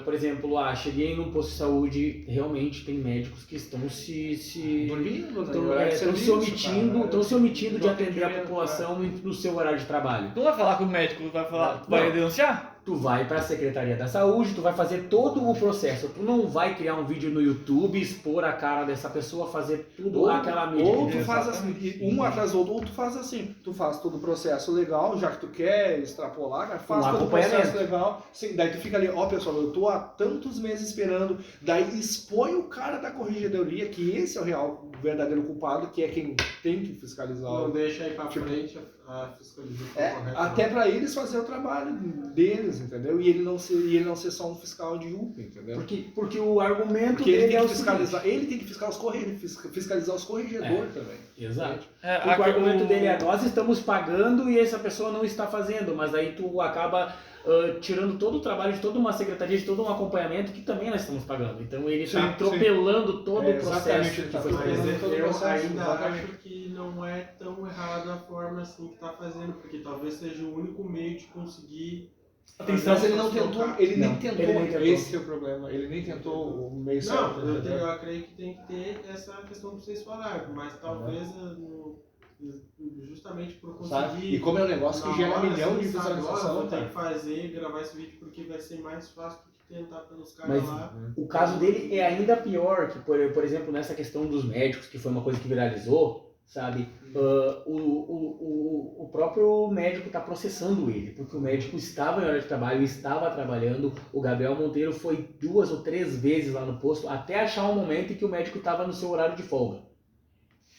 por exemplo, cheguei num posto de saúde, realmente tem médicos que estão se Dormindo, né? estão Horário de se serviço, omitindo, cara. estão se omitindo de Não atender a tem população no seu horário de trabalho. Tu não vai falar com o médico, tu vai falar, tu Não. vai denunciar? Tu vai para a Secretaria da Saúde, tu vai fazer todo o processo. Tu não vai criar um vídeo no YouTube, expor a cara dessa pessoa, fazer tudo aquela mídia. Ou que tu faz Exatamente. assim, um atrás do outro, ou tu faz assim, tu faz todo o processo legal, já que tu quer extrapolar, cara, faz Um todo o processo acompanhamento. legal, sim, daí tu fica ali, ó pessoal, eu tô há tantos meses esperando, daí expõe o cara da corregedoria, que esse é o real, o verdadeiro culpado, que é quem tem que fiscalizar. Não deixa aí pra Tipo, frente a fiscalização correta. Até pra eles fazer o trabalho deles, entendeu? E ele não ser só um fiscal de UPA, entendeu? Porque o argumento Porque ele dele tem é que o fiscalizar, seguinte. ele tem que fiscalizar os corregedores também. Exato. É, Porque o argumento dele é: nós estamos pagando e essa pessoa não está fazendo, mas aí tu acaba tirando todo o trabalho de toda uma secretaria, de todo um acompanhamento que também nós estamos pagando. Então ele está Sim, atropelando todo o exatamente, processo ele que tá foi atropelando feito. Mas todo o eu processo, ainda exatamente. acho que não é tão errado a forma assim que tá fazendo, porque talvez seja o único meio de conseguir... Atenção, Mas ele não tentou, ele nem Não, tentou, ele nem tentou. esse é o problema, ele nem tentou o meio certo, Não, entendeu? eu creio que tem que ter essa questão que vocês falaram, mas talvez justamente por Sabe? conseguir... E como é um negócio que na gera hora, milhão de assim, sabe, ó, visualização, vou ter cara. que fazer, gravar esse vídeo porque vai ser mais fácil do que tentar pelos caras Mas lá. o caso dele é ainda pior, que por exemplo, nessa questão dos médicos, que foi uma coisa que viralizou, sabe? O próprio médico está processando ele, porque o médico estava em hora de trabalho, estava trabalhando. O Gabriel Monteiro foi 2 ou 3 vezes lá no posto até achar um momento em que o médico estava no seu horário de folga.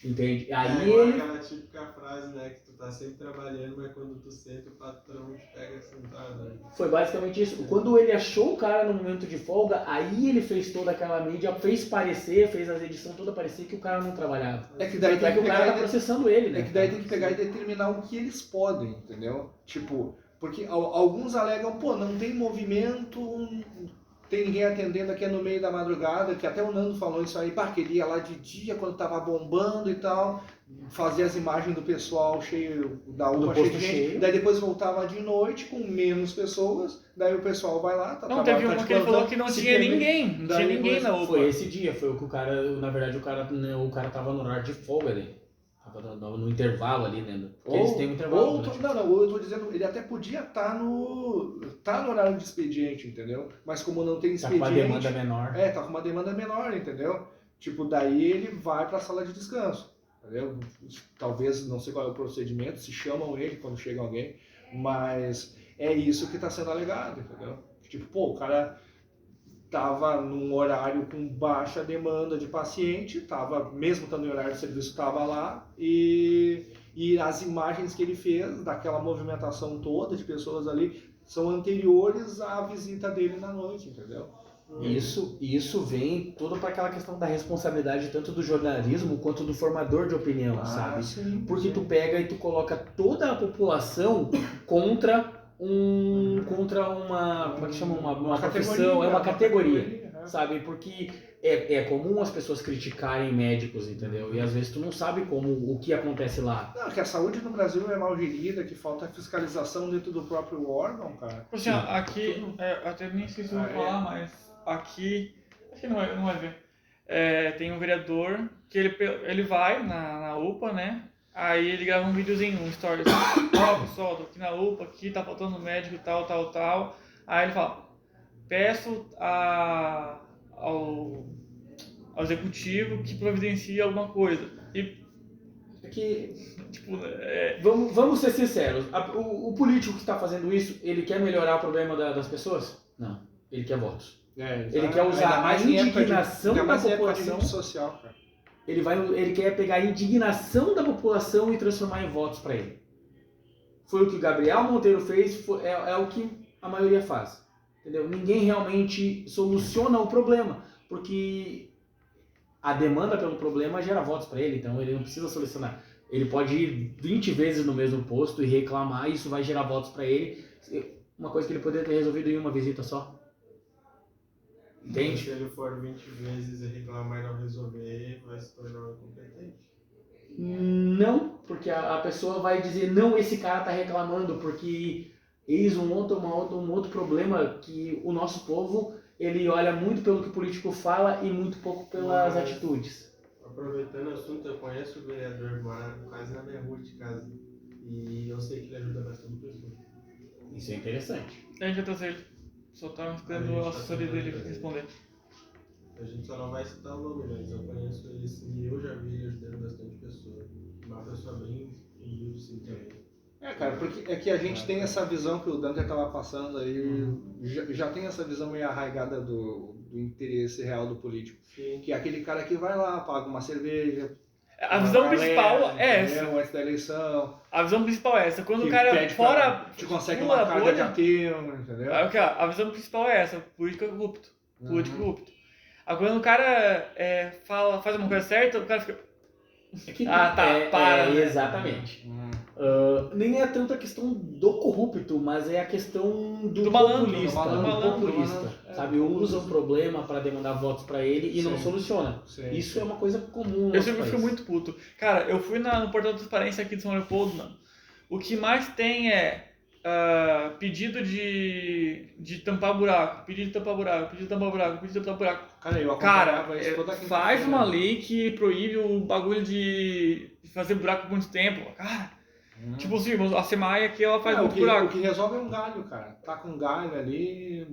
Entende? Aí ele... aquela típica frase, né, que tu tá sempre trabalhando, mas quando tu senta, o patrão te pega sentado. Né? Foi basicamente isso. Quando ele achou o cara no momento de folga, aí ele fez toda aquela mídia, fez as edições toda parecer que o cara não trabalhava. É que daí tem que o cara tá processando ele, né? É que daí tem que pegar e determinar o que eles podem, entendeu? Tipo, porque alguns alegam, pô, não tem movimento, tem ninguém atendendo aqui no meio da madrugada, que até o Nando falou isso aí, pá, que ele ia lá de dia quando tava bombando e tal, fazia as imagens do pessoal cheio, da UPA cheio de gente, daí depois voltava de noite com menos pessoas, daí o pessoal vai lá, tá Não, teve trabalhando, uma que ele falou que não tinha ninguém, não tinha ninguém na UPA. Foi esse dia, foi o que o cara, na verdade o cara tava no horário de folga dele. No intervalo ali, né? Porque eles têm um intervalo. Não, eu tô dizendo, ele até podia estar no horário de expediente, entendeu? Mas como não tem expediente... Tá com uma demanda menor. Tá com uma demanda menor, entendeu? Tipo, daí ele vai pra sala de descanso, entendeu? Talvez, não sei qual é o procedimento, se chamam ele quando chega alguém, mas é isso que tá sendo alegado, entendeu? Tipo, pô, o cara... estava num horário com baixa demanda de paciente, tava, mesmo estando em horário de serviço, estava lá, e as imagens que ele fez daquela movimentação toda de pessoas ali são anteriores à visita dele na noite, entendeu? Isso vem tudo para aquela questão da responsabilidade tanto do jornalismo quanto do formador de opinião, sabe? Sim, porque tu pega e tu coloca toda a população contra uma, como é que chama, uma profissão, é uma categoria, sabe? Porque é comum as pessoas criticarem médicos, entendeu? E às vezes tu não sabe o que acontece lá. Não, que a saúde no Brasil é mal gerida, que falta fiscalização dentro do próprio órgão, cara. Assim, ó, aqui, até nem sei se eu vou falar, mas aqui, acho que não vai ver. Tem um vereador que ele vai na UPA, né? Aí ele grava um videozinho, um story. Ó, pessoal, tô aqui na UPA, aqui tá faltando médico e tal. Aí ele fala, peço ao executivo que providencie alguma coisa. E tipo, vamos ser sinceros, o político que está fazendo isso, ele quer melhorar o problema das pessoas? Não, ele quer votos. Ele quer usar a indignação da população social, cara. Ele quer pegar a indignação da população e transformar em votos para ele. Foi o que o Gabriel Monteiro fez, é o que a maioria faz. Entendeu? Ninguém realmente soluciona o problema, porque a demanda pelo problema gera votos para ele, então ele não precisa solucionar. Ele pode ir 20 vezes no mesmo posto e reclamar, e isso vai gerar votos para ele. Uma coisa que ele poderia ter resolvido em uma visita só. Entende? Se ele for 20 vezes e reclamar e não resolver, vai se tornar incompetente. Não, porque a pessoa vai dizer, não, esse cara tá reclamando, porque eis um outro problema que o nosso povo, ele olha muito pelo que o político fala e muito pouco pelas atitudes. Aproveitando o assunto, eu conheço o vereador, mora quase na minha rua de casa, e eu sei que ele ajuda bastante pessoas. Isso é interessante. A gente vai trazer ele. Só tá esperando a assessoria dele responder. A gente só não vai citar o nome, mas eu conheço ele sim, e eu já vi ele ajudando bastante pessoas. Uma pessoa bem humilde sim também. Cara, porque é que a gente tem essa visão que o Dante estava passando aí, já tem essa visão meio arraigada do interesse real do político. Sim. Que é aquele cara que vai lá, paga uma cerveja. A visão principal é essa. Antes da eleição. A visão principal é essa. Quando o cara fora. Te consegue uma carga de ateu, entendeu? A visão principal é essa. Político é corrupto. Político corrupto. Aí quando o cara faz uma coisa certa, o cara fica. Para. Exatamente. Nem é tanto a questão do corrupto, mas é a questão do malandro, populista. Sabe, usa um problema para demandar votos para ele e não soluciona. Isso é uma coisa comum. Eu sempre fico muito puto. Cara, eu fui no portal de transparência aqui de São Leopoldo, mano. O que mais tem é pedido de tampar buraco, pedido de tampar buraco. Cara, faz uma lei que proíbe o bagulho de fazer buraco por muito tempo. Cara, tipo assim, a Semaia aqui ela faz muito buraco. O que resolve é um galho, cara. Tá com um galho ali,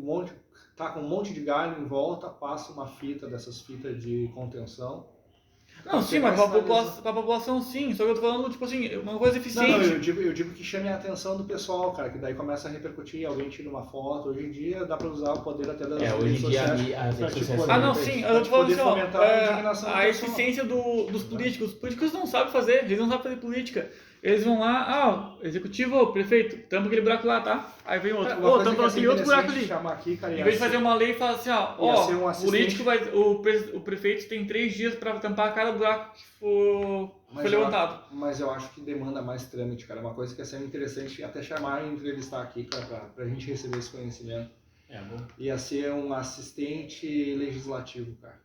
tá com um monte de galho em volta, passa uma fita dessas fitas de contenção. Não, sim, mas pra população sim, só que eu tô falando, tipo assim, uma coisa eficiente. Não, eu digo que chame a atenção do pessoal, cara, que daí começa a repercutir, alguém tira uma foto. Hoje em dia dá pra usar o poder até das hoje em dia as pra, redes tipo, sociais... Ah, não, sim, eu tô falando assim, ó, fomentar a indignação do a pessoal. eficiência dos políticos. Os políticos não sabem fazer, eles não sabem fazer política. Eles vão lá, executivo, prefeito, tampa aquele buraco lá, tá? Aí vem outro, tampa aquele outro buraco ali. Aqui, cara, Em vez de fazer uma lei e falar assim, o político o prefeito tem 3 dias pra tampar cada buraco que foi levantado. Mas eu acho que demanda mais trâmite, cara. Uma coisa que ia ser interessante até chamar e entrevistar aqui, cara, pra gente receber esse conhecimento. Bom. Ia ser um assistente legislativo, cara.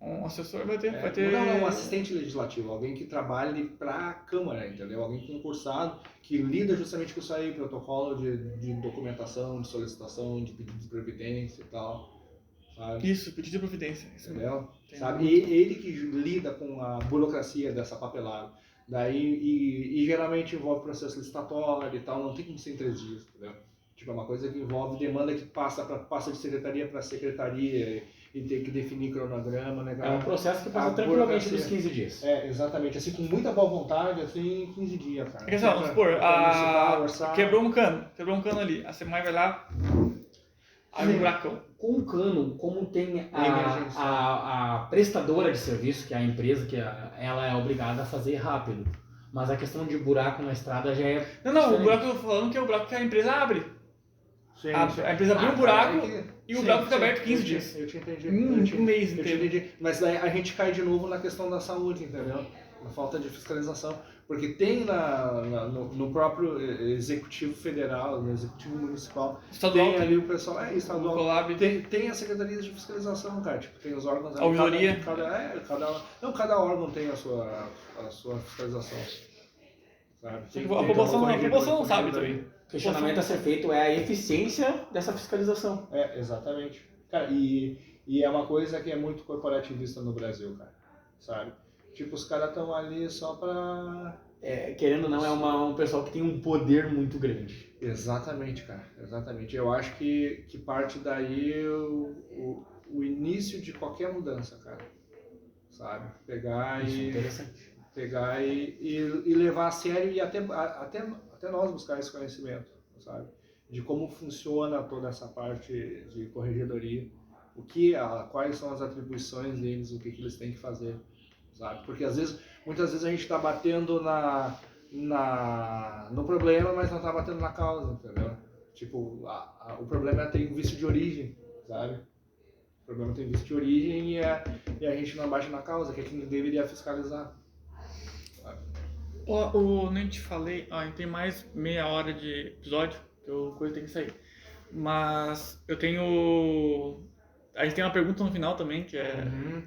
Um assessor vai ter. Não, um assistente legislativo, alguém que trabalhe para a Câmara, entendeu? Alguém concursado que lida justamente com isso aí, protocolo de documentação, de solicitação, de pedido de previdência e tal, sabe? Isso, pedido de providência. Entendeu? Sabe? E ele que lida com a burocracia dessa papelada. Daí, e geralmente envolve processo licitatório e tal, não tem como ser em 3 dias, entendeu? Tipo, é uma coisa que envolve demanda que passa de secretaria para secretaria e tem que definir cronograma, né, cara? É um processo que passa tranquilamente nos 15 dias. Exatamente. Assim, com muita boa vontade, assim, em 15 dias, cara. Porque, vamos supor, quebrou um cano ali, a SEMAI vai lá, abre um buracão. Com o cano, como tem a prestadora de serviço, que é a empresa, ela é obrigada a fazer rápido. Mas a questão de buraco na estrada já é... Não, diferente. o buraco que eu tô falando que é o buraco que a empresa abre. Sim, a empresa abre um buraco e o buraco fica aberto 15 dias. Eu te entendi. Um mês inteiro. Mas daí a gente cai de novo na questão da saúde, entendeu? Na falta de fiscalização. Porque tem no próprio executivo federal, no executivo municipal, Estadual, tem ali o pessoal, estadual, Colab. tem as secretarias de fiscalização, cara, tipo, tem os órgãos... A ouvidoria. Cada órgão tem a sua fiscalização, sabe? A população não sabe também. O questionamento a ser feito é a eficiência dessa fiscalização. Exatamente. Cara, e é uma coisa que é muito corporativista no Brasil, cara, sabe? Tipo, os caras estão ali só pra... Querendo ou não, é um pessoal que tem um poder muito grande. Exatamente, cara. Exatamente. Eu acho que parte daí o início de qualquer mudança, cara. Sabe? Pegar e levar a sério e até nós buscar esse conhecimento, sabe? De como funciona toda essa parte de corregedoria. Quais são as atribuições deles, o que eles têm que fazer. Sabe? Porque muitas vezes a gente está batendo no problema, mas não está batendo na causa, entendeu? Tipo, o problema tem um vício de origem, sabe? O problema tem vício de origem e a gente não bate na causa, que é quem deveria fiscalizar. Sabe? Nem te falei, a gente tem mais meia hora de episódio, que a coisa tem que sair. Mas eu tenho... A gente tem uma pergunta no final também, que é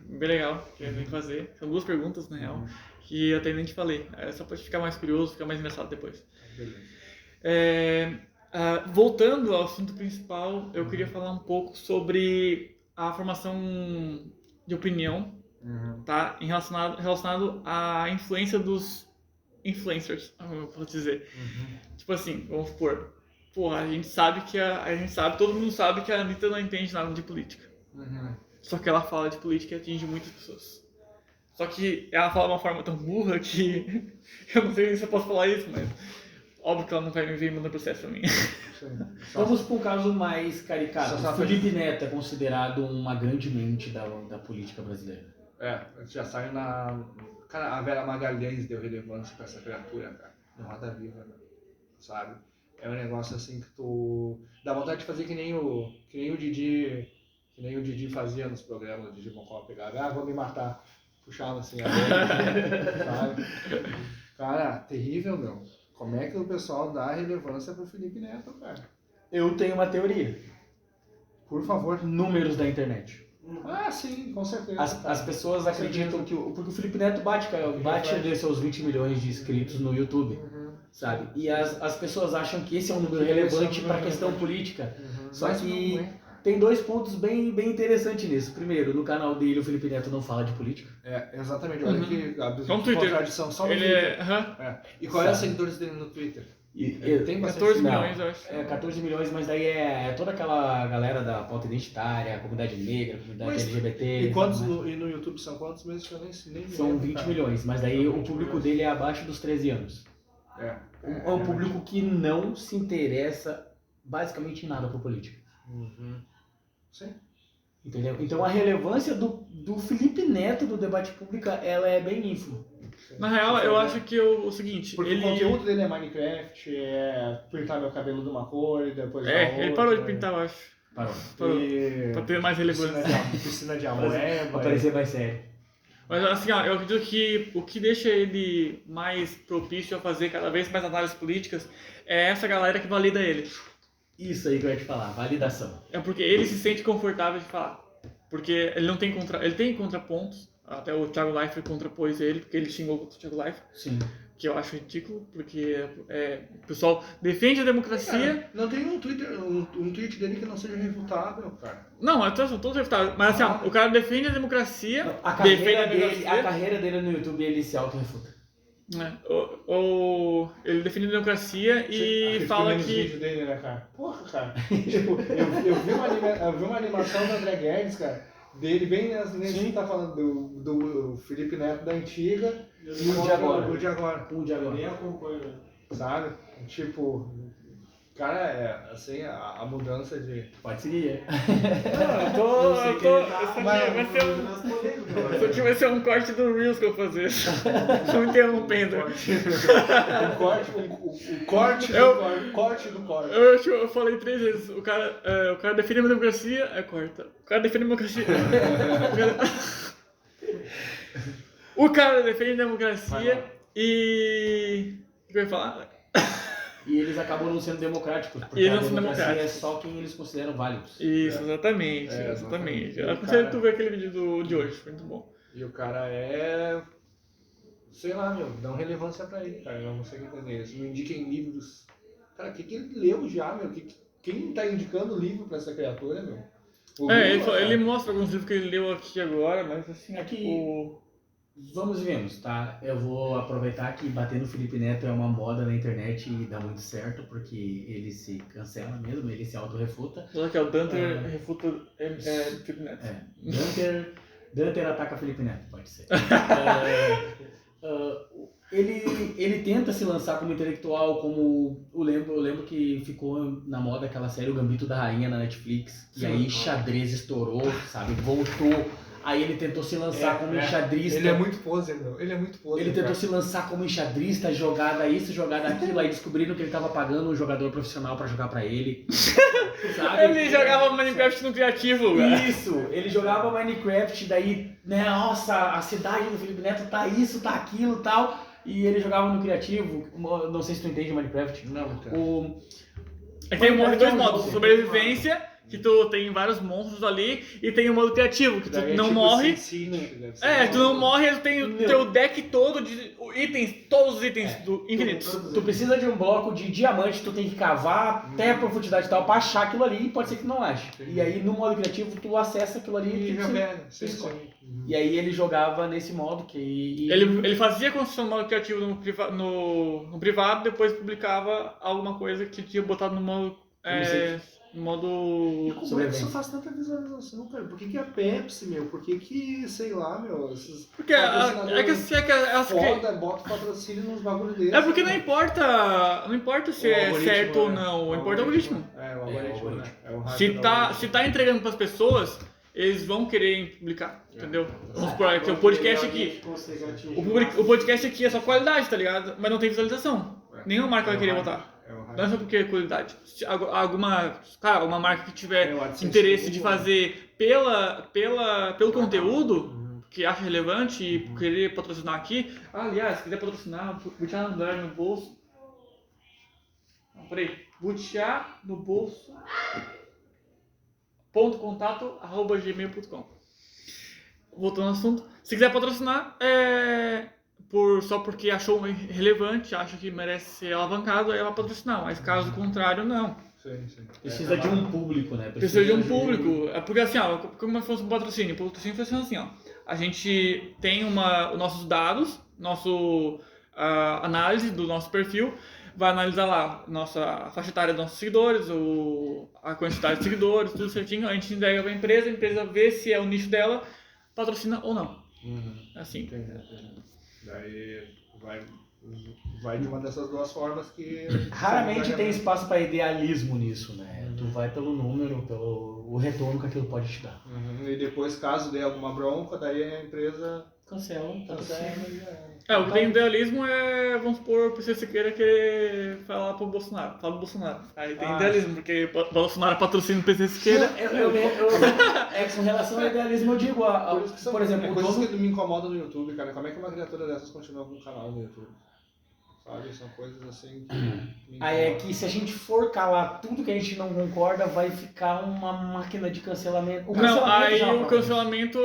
bem legal, que a gente tem que fazer. São 2 perguntas, na real, que eu até nem te falei. É só pra ficar mais curioso, ficar mais engraçado depois. Beleza. Voltando ao assunto principal, eu queria falar um pouco sobre a formação de opinião, tá? Relacionado à influência dos influencers, como eu posso dizer. Tipo assim, vamos supor, porra, a gente sabe, todo mundo sabe que a Anitta não entende nada de política. Só que ela fala de política e atinge muitas pessoas. Só que ela fala de uma forma tão burra que eu não sei se eu posso falar isso, mas óbvio que ela não vai me vir mandando processo pra mim. Vamos para um caso mais caricato. O Felipe Neto é considerado uma grande mente da política brasileira. Já saiu Cara, a Vera Magalhães deu relevância pra essa criatura, cara. No Roda Viva, né? Sabe? É um negócio assim que tu... Dá vontade de fazer que nem o Didi fazia nos programas, o Didi Mocó pegava, vou me matar. Puxava assim a boca, sabe? Cara, terrível, meu. Como é que o pessoal dá relevância pro Felipe Neto, cara? Eu tenho uma teoria. Por favor. Números da internet. Sim, com certeza. As pessoas acreditam que... Porque o Felipe Neto bate ali seus 20 milhões de inscritos no YouTube, sabe? E as pessoas acham que esse é um número relevante para a questão política. Só que tem 2 pontos bem interessantes nisso. Primeiro, no canal dele o Felipe Neto não fala de política. Exatamente. Olha que Só no Twitter. contradição. Só no Ele Twitter. E qual é os seguidores dele no Twitter? Tem bastante 14 Não. milhões, eu acho. 14 milhões, mas daí é toda aquela galera da pauta identitária, a comunidade negra, a comunidade Mas, LGBT. E quantos sabe, né? e no YouTube são quantos meses que eu nem São lembro, 20 cara. milhões, mas daí São o 20 público milhões. dele é abaixo dos 13 anos. É um público que não se interessa basicamente em nada por política. Uhum. Sim. Entendeu? Então a relevância do Felipe Neto do debate público, ela é bem ínfima. Na real, eu acho que o seguinte, Porque ele... o conteúdo dele é Minecraft, é pintar meu cabelo de uma cor e depois da outra. ele parou de pintar, eu acho. Parou. Parou. E... Pra ter mais relevância. Piscina de amoeba. Pra parecer mais sério. Mas assim, ó, eu acredito que o que deixa ele mais propício a fazer cada vez mais análises políticas é essa galera que valida ele. Isso aí que eu ia te falar, validação. É porque ele se sente confortável de falar. Porque ele não tem ele tem contrapontos. Até o Thiago Leifert contrapôs ele, porque ele xingou contra o Thiago Leifert. Sim. Que eu acho ridículo, porque o pessoal defende a democracia. Cara, não tem um tweet dele que não seja refutável, cara. Não, são todos refutados. Mas assim, ó, o cara defende a democracia, A defende carreira dele no YouTube, ele se auto-refuta. né? Ele defende a democracia e fala Aqueles que... vídeos dele, né, cara? Porra, cara. Tipo, eu vi uma animação do André Guedes, cara, dele bem nesse que tá falando do Felipe Neto da antiga Eu e o de agora. O de agora. Um de nem agora. acompanho, né? Sabe? Tipo, cara, assim, a mudança de... Pode seguir. Não, eu tô... Isso aqui vai ser um corte do Reels que eu vou fazer. Tô me interrompendo. O corte do corte. Eu falei 3 vezes. O cara defende a democracia, corta. O cara defende a democracia. O cara defende a democracia e... O que eu ia falar? E eles acabam não sendo democráticos, porque E eles a não são democracia é democráticos. só quem eles consideram válidos. Isso, exatamente. É, Exatamente. exatamente. Eu aconselho tu ver aquele vídeo de hoje, foi muito bom. E o cara é... Sei lá, meu, dão relevância pra ele, cara. Eu não sei o que entender. Eles não indiquem livros. Cara, o que ele leu já, meu? Quem tá indicando livro pra essa criatura, meu? O livro, Ele mostra alguns livros que ele leu aqui agora, mas assim, Aqui- Vamos e vemos, tá? Eu vou aproveitar que bater no Felipe Neto é uma moda na internet e dá muito certo, porque ele se cancela mesmo, ele se auto-refuta. Olha aqui, o Dante refuta Felipe Neto. Danter ataca Felipe Neto, pode ser. Ele tenta se lançar como intelectual, como eu lembro que ficou na moda aquela série O Gambito da Rainha na Netflix, e aí xadrez estourou, sabe? Voltou. Aí ele tentou se lançar como enxadrista. Ele é muito pose, meu. Ele é muito pose. Ele tentou cara. se lançar como enxadrista, jogada isso, jogada aquilo, aí descobriram que ele tava pagando um jogador profissional pra jogar pra ele. Sabe? Ele jogava Minecraft no criativo, cara. Isso, ele jogava Minecraft, daí, né, nossa, a cidade do Felipe Neto tá isso, tá aquilo e tal. E ele jogava no criativo, não sei se tu entende Minecraft. Não, cara. Tem Minecraft dois é um modos, jogo. sobrevivência, que tu tem vários monstros ali, e tem o modo criativo, que tu Daí é não tipo morre. SimCity, deve ser. Tu não morre, tu tem o teu deck todo de itens, todos os itens do infinitos. Tu precisa de um bloco de diamante, tu tem que cavar até a profundidade e tal pra achar aquilo ali e pode ser que não ache. E aí no modo criativo tu acessa aquilo ali E tipo, já você- velho. Sim, escolhe. sim. E aí ele jogava nesse modo que... Ele fazia a construção do modo criativo no privado, depois publicava alguma coisa que tinha botado no modo. No modo. Como é que Sobrevivência. isso faz tanta visualização, cara? Por que a Pepsi, meu? Por que, sei lá, meu, esses Porque elas foda, bota patrocínio nos bagulho desses. É porque não importa se O é algoritmo, certo ou né? não, importa o algoritmo. É, o algoritmo, né? É o Se rádio do tá algoritmo. entregando pras pessoas, eles vão querer publicar, entendeu? Vamos supor, que o podcast aqui. O podcast aqui é só qualidade, tá ligado? Mas não tem visualização. Nenhuma marca vai querer botar. É o rádio. Não é só porque é qualidade. Se uma marca que tiver É o AdSense interesse de Google. fazer pelo conteúdo que acha relevante e querer patrocinar aqui. Aliás, se quiser patrocinar, botear no bolso. Não, peraí. Botear no bolso. .contato@gmail.com. Voltando ao assunto. Se quiser patrocinar, só porque achou relevante, acha que merece ser alavancado, aí ela vai patrocinar. Mas caso contrário, não. Sim. Precisa de um público, né? Precisa de um público. É porque assim, ó, como se fosse um patrocínio. O patrocínio funciona assim, ó. A gente tem os nossos dados, análise do nosso perfil, vai analisar lá a faixa etária dos nossos seguidores, a quantidade de seguidores, tudo certinho. A gente entrega para a empresa vê se é o nicho dela, patrocina ou não. Assim. Entendi. Daí vai de uma dessas duas formas que... Raramente tem espaço para idealismo nisso, né? Tu vai pelo número, pelo o retorno que aquilo pode te dar. E depois, caso dê alguma bronca, daí a empresa Cancela. O que tem idealismo é, vamos supor, o PC Siqueira querer falar pro Bolsonaro. Fala do Bolsonaro. Aí tem idealismo, porque Bolsonaro patrocina o PC Siqueira. Com relação ao idealismo, eu digo, por exemplo, coisas que me incomodam no YouTube, cara. Como é que uma criatura dessas continua com um canal no YouTube? Sabe? São coisas assim que me aí é que se a gente for calar tudo que a gente não concorda, vai ficar uma máquina de cancelamento. O cancelamento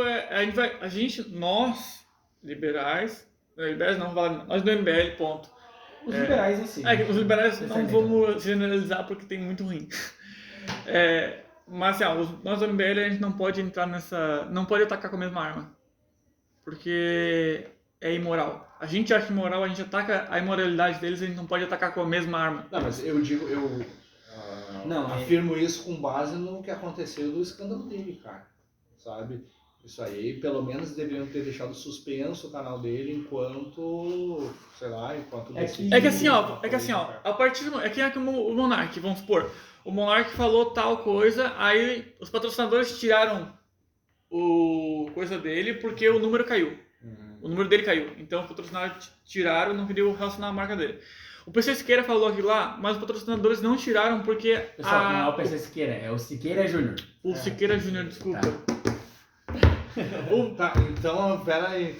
nós, liberais não, nós do MBL, ponto. Os liberais em si. Os liberais não vamos generalizar porque tem muito ruim. Mas assim, nós do MBL a gente não pode entrar não pode atacar com a mesma arma. Porque é imoral. A gente acha imoral, a gente ataca a imoralidade deles, a gente não pode atacar com a mesma arma. Não, mas eu afirmo isso com base no que aconteceu do escândalo dele, cara. Sabe? Isso aí, pelo menos deveriam ter deixado suspenso o canal dele enquanto É que assim, a partir do é que o Monark, vamos supor, o Monark falou tal coisa, aí os patrocinadores tiraram o coisa dele porque o número caiu. O número dele caiu. Então os patrocinadores tiraram, não queriam relacionar a marca dele. O PC Siqueira falou aquilo lá, mas os patrocinadores não tiraram porque... Pessoal, não é o PC Siqueira, é o Siqueira Júnior. O Siqueira Júnior, desculpa. Então, peraí.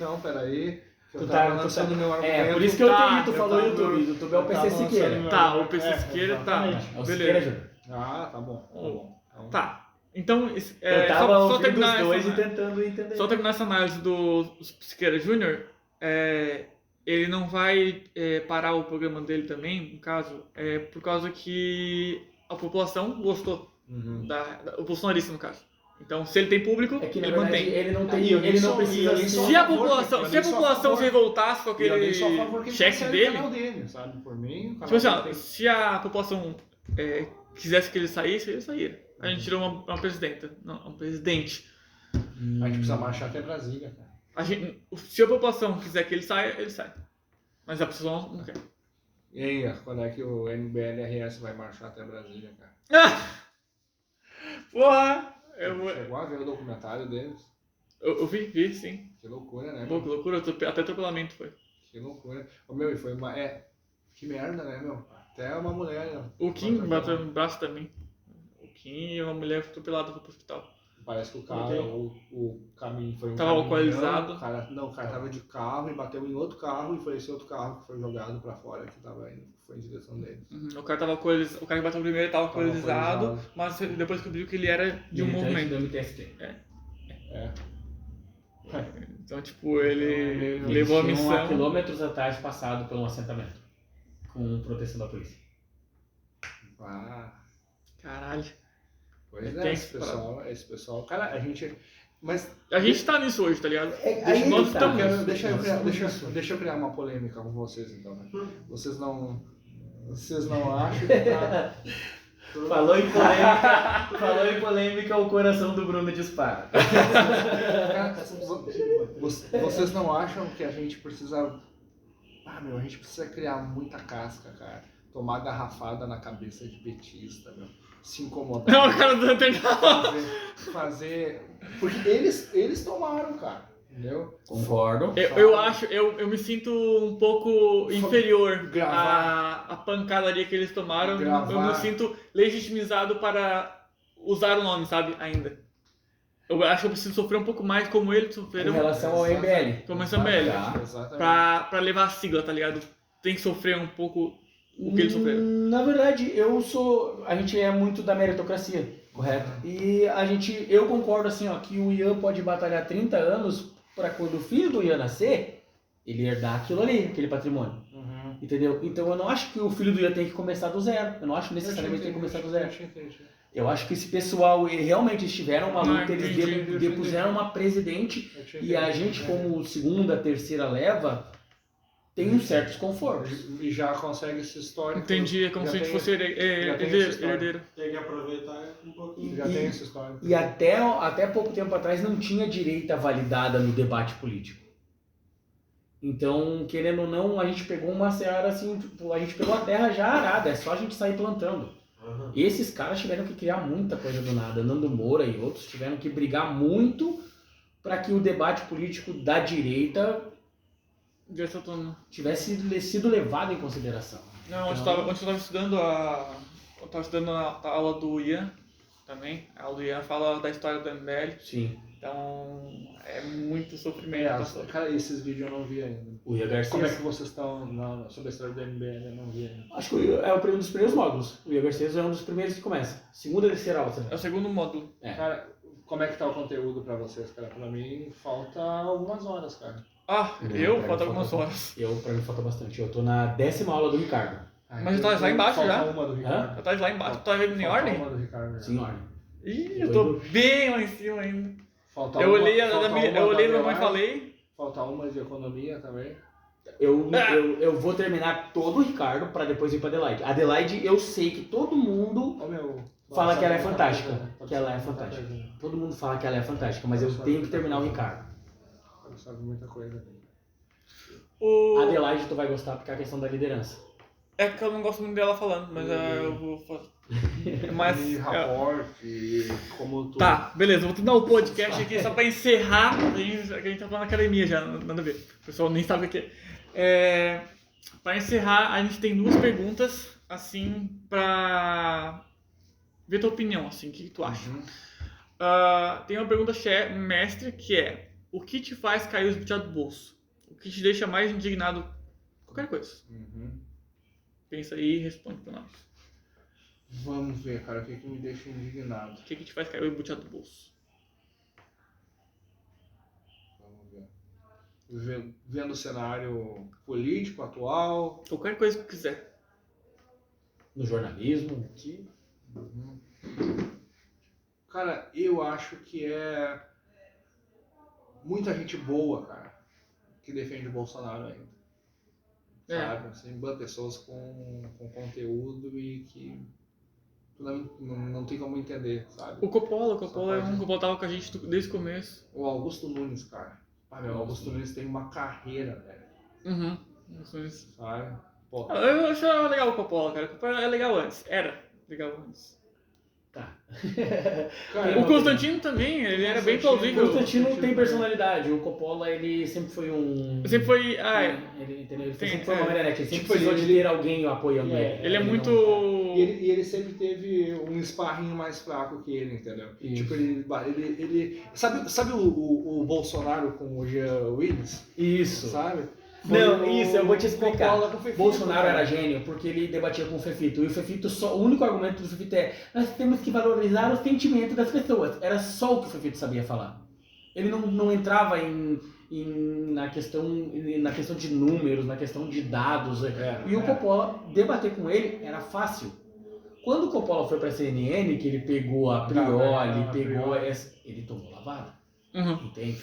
Tu tá lançando meu argumento. Por isso que eu entendi, tu falou YouTube. YouTube é o PC Siqueira. Tá, o PC Siqueira tá. É o Siqueira Júnior. Tá bom. Tá. Então, eu tava ouvindo os dois e tentando entender. Só terminar essa análise do Siqueira Júnior, ele não vai parar o programa dele também, no caso, por causa que a população gostou, o bolsonarista no caso. Então, se ele tem público, é que, ele verdade, mantém. ele não precisa... Se a população se revoltasse com aquele cheque dele, sabe? Por mim, tipo assim, se a população quisesse que ele saísse, ele saía. A gente tirou uma presidenta, não, um presidente. A gente precisa marchar até Brasília, cara. Se a população quiser que ele saia, ele sai. Mas a pessoa não quer. E aí, quando é que o MBLRS vai marchar até Brasília, cara? Porra! Chegou a ver o documentário deles? Eu vi, sim. Que loucura, né? Pô, que loucura, até atropelamento foi. Que loucura. E foi uma... que merda, né, meu? Até uma mulher... O Kim bateu no braço também. O Kim e uma mulher foi atropelada pro hospital. Parece que o cara, o caminho foi um tava alcoolizado. O cara tava de carro e bateu em outro carro e foi esse outro carro que foi jogado pra fora, que foi em direção dele. O cara tava alcoolizado, o cara que bateu primeiro tava alcoolizado, mas depois descobriu que ele era de um movimento. Do MTST. Então, tipo, ele levou a missão... a quilômetros atrás passado por um assentamento, com proteção da polícia. Caralho. Pois esse pessoal, cara, a gente tá nisso hoje, tá ligado? Deixa eu criar uma polêmica com vocês, então. Né? Vocês não acham que tá... Falou em polêmica, o coração do Bruno dispara. Vocês não acham que a gente precisa... a gente precisa criar muita casca, cara. Tomar garrafada na cabeça de petista, meu. Se incomodar. Não, cara, não tem fazer... Porque eles tomaram, cara. Entendeu? Concordo. Eu me sinto um pouco inferior à pancadaria que eles tomaram. Eu me sinto legitimizado para usar o nome, sabe? Ainda. Eu acho que eu preciso sofrer um pouco mais como eles sofreram. Em relação ao MBL. Como esse MBL. Pra levar a sigla, tá ligado? Tem que sofrer um pouco o que eles sofreram. Na verdade, a gente é muito da meritocracia, correto? E eu concordo assim, ó, que o Ian pode batalhar 30 anos para quando o filho do Ian nascer, ele herdar aquilo ali, aquele patrimônio. Entendeu? Então eu não acho que o filho do Ian tem que começar do zero. Eu não acho necessariamente que tem que começar do zero. Eu acho que esse pessoal, realmente estiveram uma luta, eles depuseram uma presidente e a gente como segunda, terceira leva, tem uns certos confortos. E já consegue esse histórico. Entendi, é como já se a gente tem- fosse já tem essa história. herdeiro. Tem que aproveitar um pouquinho. Já tem esse histórico. E até pouco tempo atrás não tinha direita validada no debate político. Então, querendo ou não, a gente pegou uma seara assim, tipo, a gente pegou a terra já arada, é só a gente sair plantando. Aham. Esses caras tiveram que criar muita coisa do nada. Nando Moura e outros tiveram que brigar muito para que o debate político da direita Dessa turma. tivesse sido levado em consideração. Não, onde Então- eu tava estudando eu tava estudando a aula do Ian também. A aula do Ian fala da história do MBL. Sim. Então é muito sofrimento. Cara, esses vídeos eu não vi ainda. O Ian Garcia. Como é que vocês estão sobre a história do MBL? Eu não vi ainda. Acho que é um dos primeiros módulos. O Ian Garcia é um dos primeiros que começa. Segunda e terceira aula. É o segundo módulo. É. Cara, como é que tá o conteúdo pra vocês, cara? Pra mim, falta algumas horas, cara. Ah, Não, eu pra falta mim algumas falta- horas. Pra mim falta bastante. Eu tô na 10ª aula do Ricardo. Mas já tá lá embaixo falta já? uma do Ricardo. Já tá lá embaixo, tá vendo em ordem? Falta uma do Ricardo. já. Sim, ordem. Ih, Eu eu tô tô bem lá em cima ainda. Falta Eu uma- olhei falta uma da mamãe e Adelaide, falei. Falta uma de economia também. Eu vou terminar todo o Ricardo pra depois ir pra Adelaide. Adelaide, eu sei que todo mundo Ô, meu, fala que ela é tá fantástica. perdendo, Que ela é tá fantástica. perdendo. Todo mundo fala que ela é fantástica, mas eu tenho que terminar o Ricardo. Ela sabe muita coisa. O... Adelaide tu vai gostar porque é a questão da liderança. É que eu não gosto muito dela falando, mas eu vou fazer. Mas. E rapport, e como tu... Tá, beleza, vou terminar o podcast aqui só pra encerrar. A gente tá falando academia já, nada a ver. O pessoal nem sabe o que é. Pra encerrar, a gente tem 2 perguntas, assim, pra ver tua opinião, assim, o que tu acha. Uhum. Tem uma pergunta mestre que é: o que te faz cair os buteados do bolso? O que te deixa mais indignado? Qualquer coisa. Uhum. Pensa aí e responde pra nós. Vamos ver, cara, o que me deixa indignado. O que te faz cair o buteado do bolso? Vamos ver. Vendo o cenário político atual. Qualquer coisa que quiser. No jornalismo, que Uhum. Cara, eu acho que é muita gente boa, cara, que defende o Bolsonaro ainda. É. Sabe? Assim, pessoas com conteúdo e que tu não tem como entender, sabe? O Coppola é pode- um que tava com a gente desde o começo. O Augusto Nunes, cara. O Augusto Nunes tem uma carreira, velho. Uhum. Isso mesmo. Sabe? Pô, Eu achava legal o Coppola, cara. O Coppola é legal antes. Era legal antes. tá. cara, O Constantino também, ele era bem O plausível. Constantino tem personalidade. O Coppola, ele sempre foi um... Sempre foi. Ele, entendeu? Ele Tem, sempre foi uma marionete. Ele sempre Tipo, precisou ele- de ter alguém apoiando É, ele. Ele é muito. não- E ele sempre teve um esparrinho mais fraco que ele, entendeu? Isso. Tipo, ele sabe o Bolsonaro com o Jean Willis? Isso. Sabe? Não, Foi isso, eu vou te explicar. Coppola com o Fefito, Bolsonaro cara. era gênio porque ele debatia com o Fefito. E o Fefito, o único argumento do Fefito é: nós temos que valorizar o sentimento das pessoas. Era só o que o Fefito sabia falar. Ele não entrava na questão de números, na questão de dados. E o Coppola, debater com ele era fácil. Quando o Coppola foi pra CNN, que ele pegou a Prioli, pegou essa, ele tomou lavada. Uhum, Entende?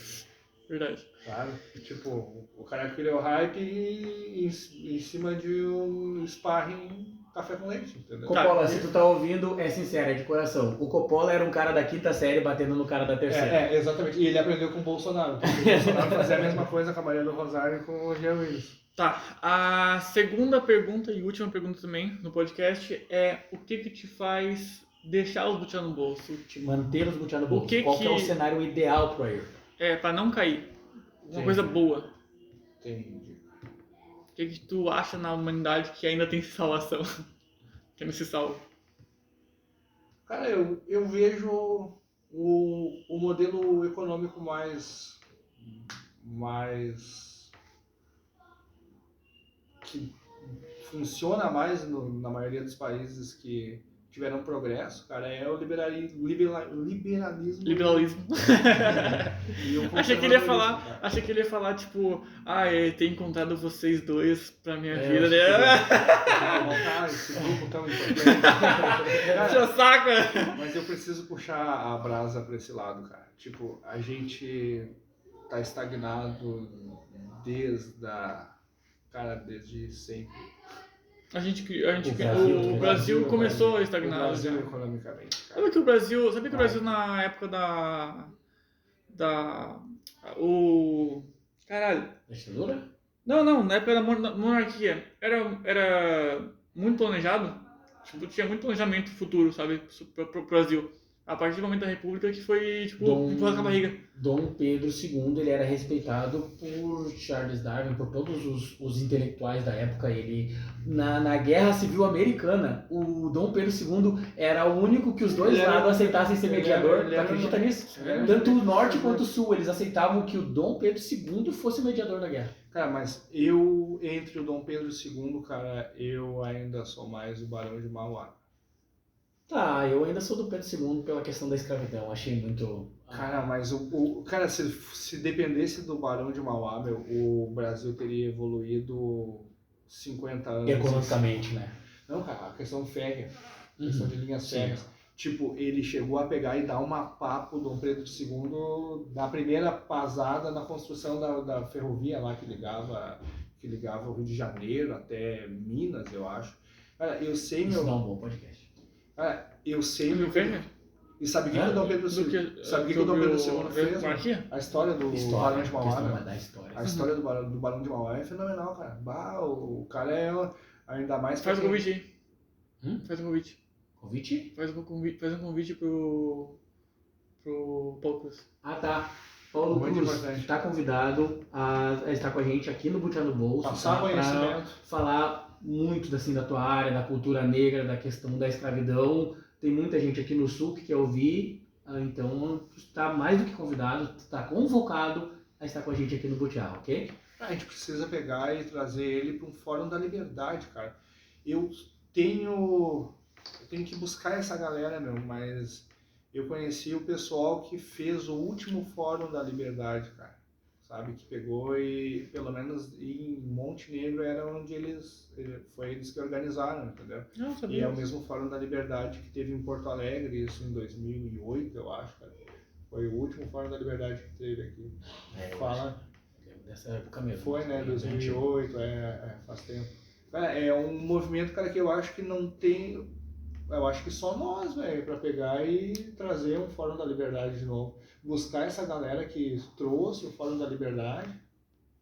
verdade. Sabe? Tipo, o cara criou hype em cima de um sparring café com leite, entendeu? Coppola, se tu tá ouvindo, é sincero, é de coração. O Coppola era um cara da 5ª série batendo no cara da 3ª. Exatamente. E ele aprendeu com o Bolsonaro. Porque o Bolsonaro fazia a mesma coisa com a Maria do Rosário e com o Jean Willis. Tá, a segunda pergunta e última pergunta também no podcast é: o que te faz deixar os butiá no bolso? Manter os butiá no bolso. O que Qual que é o que- cenário ideal pro ele? Pra não cair. Uma Sim. coisa boa. Entendi. O que tu acha na humanidade que ainda tem salvação? Que não se salva? Cara, eu vejo o modelo econômico mais que funciona mais na maioria dos países que tiveram progresso, cara, é o liberalismo Liberalismo. e o Achei que ele ia conservadorismo, falar, cara. achei que ele ia falar tipo, eu tenho encontrado vocês dois pra minha É, vida. eu Né? Cara, esse grupo tão importante. Cara, Seu saco! mas eu preciso puxar a brasa pra esse lado, cara. Tipo, a gente tá estagnado desde Cara, desde sempre. O Brasil começou a O estagnar. Brasil Já. economicamente, cara. Sabia que o Brasil na época caralho. Da ditadura? Não, na época da monarquia era muito planejado. Tipo, tinha muito planejamento futuro, sabe, pro Brasil. A partir do momento da República que foi, tipo, empurrar com a barriga. Dom Pedro II, ele era respeitado por Charles Darwin, por todos os intelectuais da época. Ele, na Guerra Civil Americana, o Dom Pedro II era o único que os dois lados aceitassem ser mediador. Tu acredita nisso? Tanto o norte quanto o sul, eles aceitavam que o Dom Pedro II fosse o mediador da guerra. Cara, mas entre o Dom Pedro II, cara, eu ainda sou mais o Barão de Mauá. Tá, eu ainda sou do Pedro II pela questão da escravidão, achei muito... Cara, mas cara, se dependesse do Barão de Mauá, meu, o Brasil teria evoluído 50 anos. Economicamente, né? Não, cara, a questão férrea, a questão de linhas férreas. Tipo, ele chegou a pegar e dar uma pá pro Dom Pedro II na primeira pasada na construção da ferrovia lá que ligava o Rio de Janeiro até Minas, eu acho. Cara, eu sei, Isso não é um bom podcast. Eu sei, Meu velho? E sabe o que o Dom Pedro II, fez? A história do Barão de Mauá, né? A história do Barão de Mauá é fenomenal, cara. Bah, o cara é ainda mais... Faz um convite aí. Faz um convite. Convite? Faz um convite pro Paulo Cruz. Ah, tá. Paulo Muito Cruz importante. está convidado a estar com a gente aqui no Botear no Bolso. Passar conhecimento. Pra falar muito assim, da tua área, da cultura negra, da questão da escravidão. Tem muita gente aqui no Sul que quer ouvir, então tu está mais do que convidado, está convocado a estar com a gente aqui no Botear, ok? A gente precisa pegar e trazer ele para um Fórum da Liberdade, cara. Eu tenho que buscar essa galera, meu, mas eu conheci o pessoal que fez o último Fórum da Liberdade, cara. Sabe, que pegou e, pelo menos em Montenegro, era onde foi eles que organizaram, entendeu? Não, sabia. E é o mesmo Fórum da Liberdade que teve em Porto Alegre, isso em 2008, eu acho, cara. Foi o último Fórum da Liberdade que teve aqui. Fala. Dessa época mesmo. Foi, né, 2008, faz tempo. Cara, é um movimento, cara, que eu acho que não tem... Eu acho que só nós, velho, pra pegar e trazer um Fórum da Liberdade de novo. Buscar essa galera que trouxe o Fórum da Liberdade,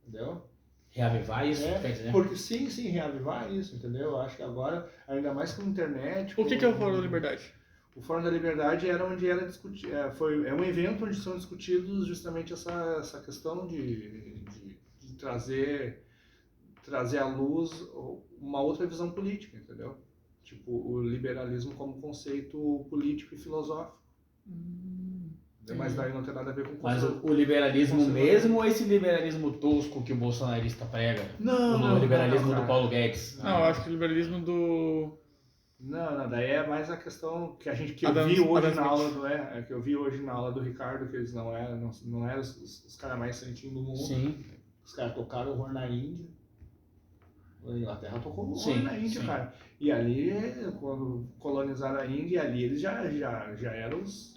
entendeu? Reavivar isso, quer dizer? Porque sim, reavivar isso, entendeu? Eu acho que agora, ainda mais com a internet... O que é o Fórum da Liberdade? O Fórum da Liberdade era onde era discutido... É um evento onde são discutidos justamente essa questão de trazer à luz uma outra visão política, entendeu? Tipo, o liberalismo como conceito político e filosófico. Mas daí não tem nada a ver com... Mas o liberalismo mesmo ou esse liberalismo tosco que o bolsonarista prega? Não, o liberalismo não, do Paulo Guedes? Não, eu acho que o liberalismo do... Não, daí é mais a questão que eu vi hoje na aula do Ricardo, que eles não eram os caras mais sentindo do mundo. Sim. Os caras tocaram horror na Índia. A Inglaterra tocou horror na Índia, sim. cara. E ali, quando colonizaram a Índia, ali eles já eram os...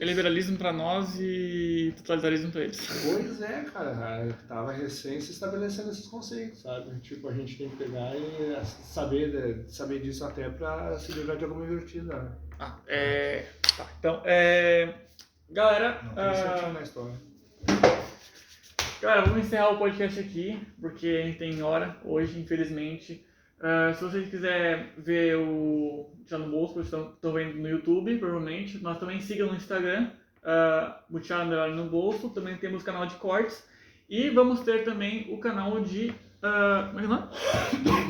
liberalismo pra nós e totalitarismo pra eles. Pois é, cara. Tava recém se estabelecendo esses conceitos, sabe? Tipo, a gente tem que pegar e saber disso até pra se livrar de alguma invertida, né? Tá, então, galera... Não tem certinho na história. Galera, vamos encerrar o podcast aqui, porque a gente tem hora hoje, infelizmente. Se vocês quiserem ver o Botear no Bolso, vocês estão vendo no YouTube, provavelmente. Nós também sigam no Instagram, Botear no Bolso. Também temos o canal de cortes. E vamos ter também o canal de... como é que é o nome?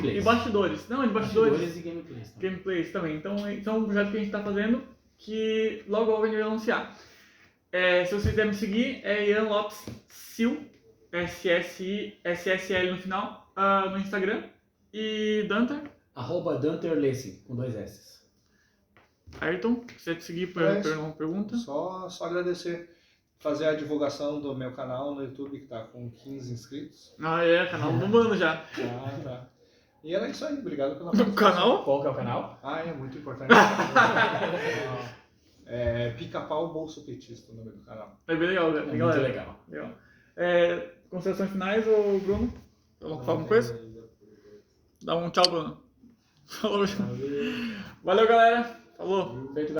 De bastidores. Não, de bastidores. E gameplays. Tá? Gameplays também. Então é um projeto que a gente está fazendo, que logo a gente vai anunciar. Se vocês quiserem me seguir, é Ian Lopes Sil. SSL no final, no Instagram. E Danter? @DanterLacing, com 2 S. Ayrton, se você te seguir para uma pergunta? Só agradecer. Fazer a divulgação do meu canal no YouTube, que tá com 15 inscritos. Canal do Mano já. Tá. E era isso aí, obrigado pela O canal? Qual que é o canal? É muito importante. Pica-Pau Bolso Petista, o nome do canal. É bem legal, né? Muito legal. Considerações finais, ou Bruno? Fala alguma coisa? Dá um tchau, Bruno. Falou. Valeu. Valeu, galera. Falou. Feito,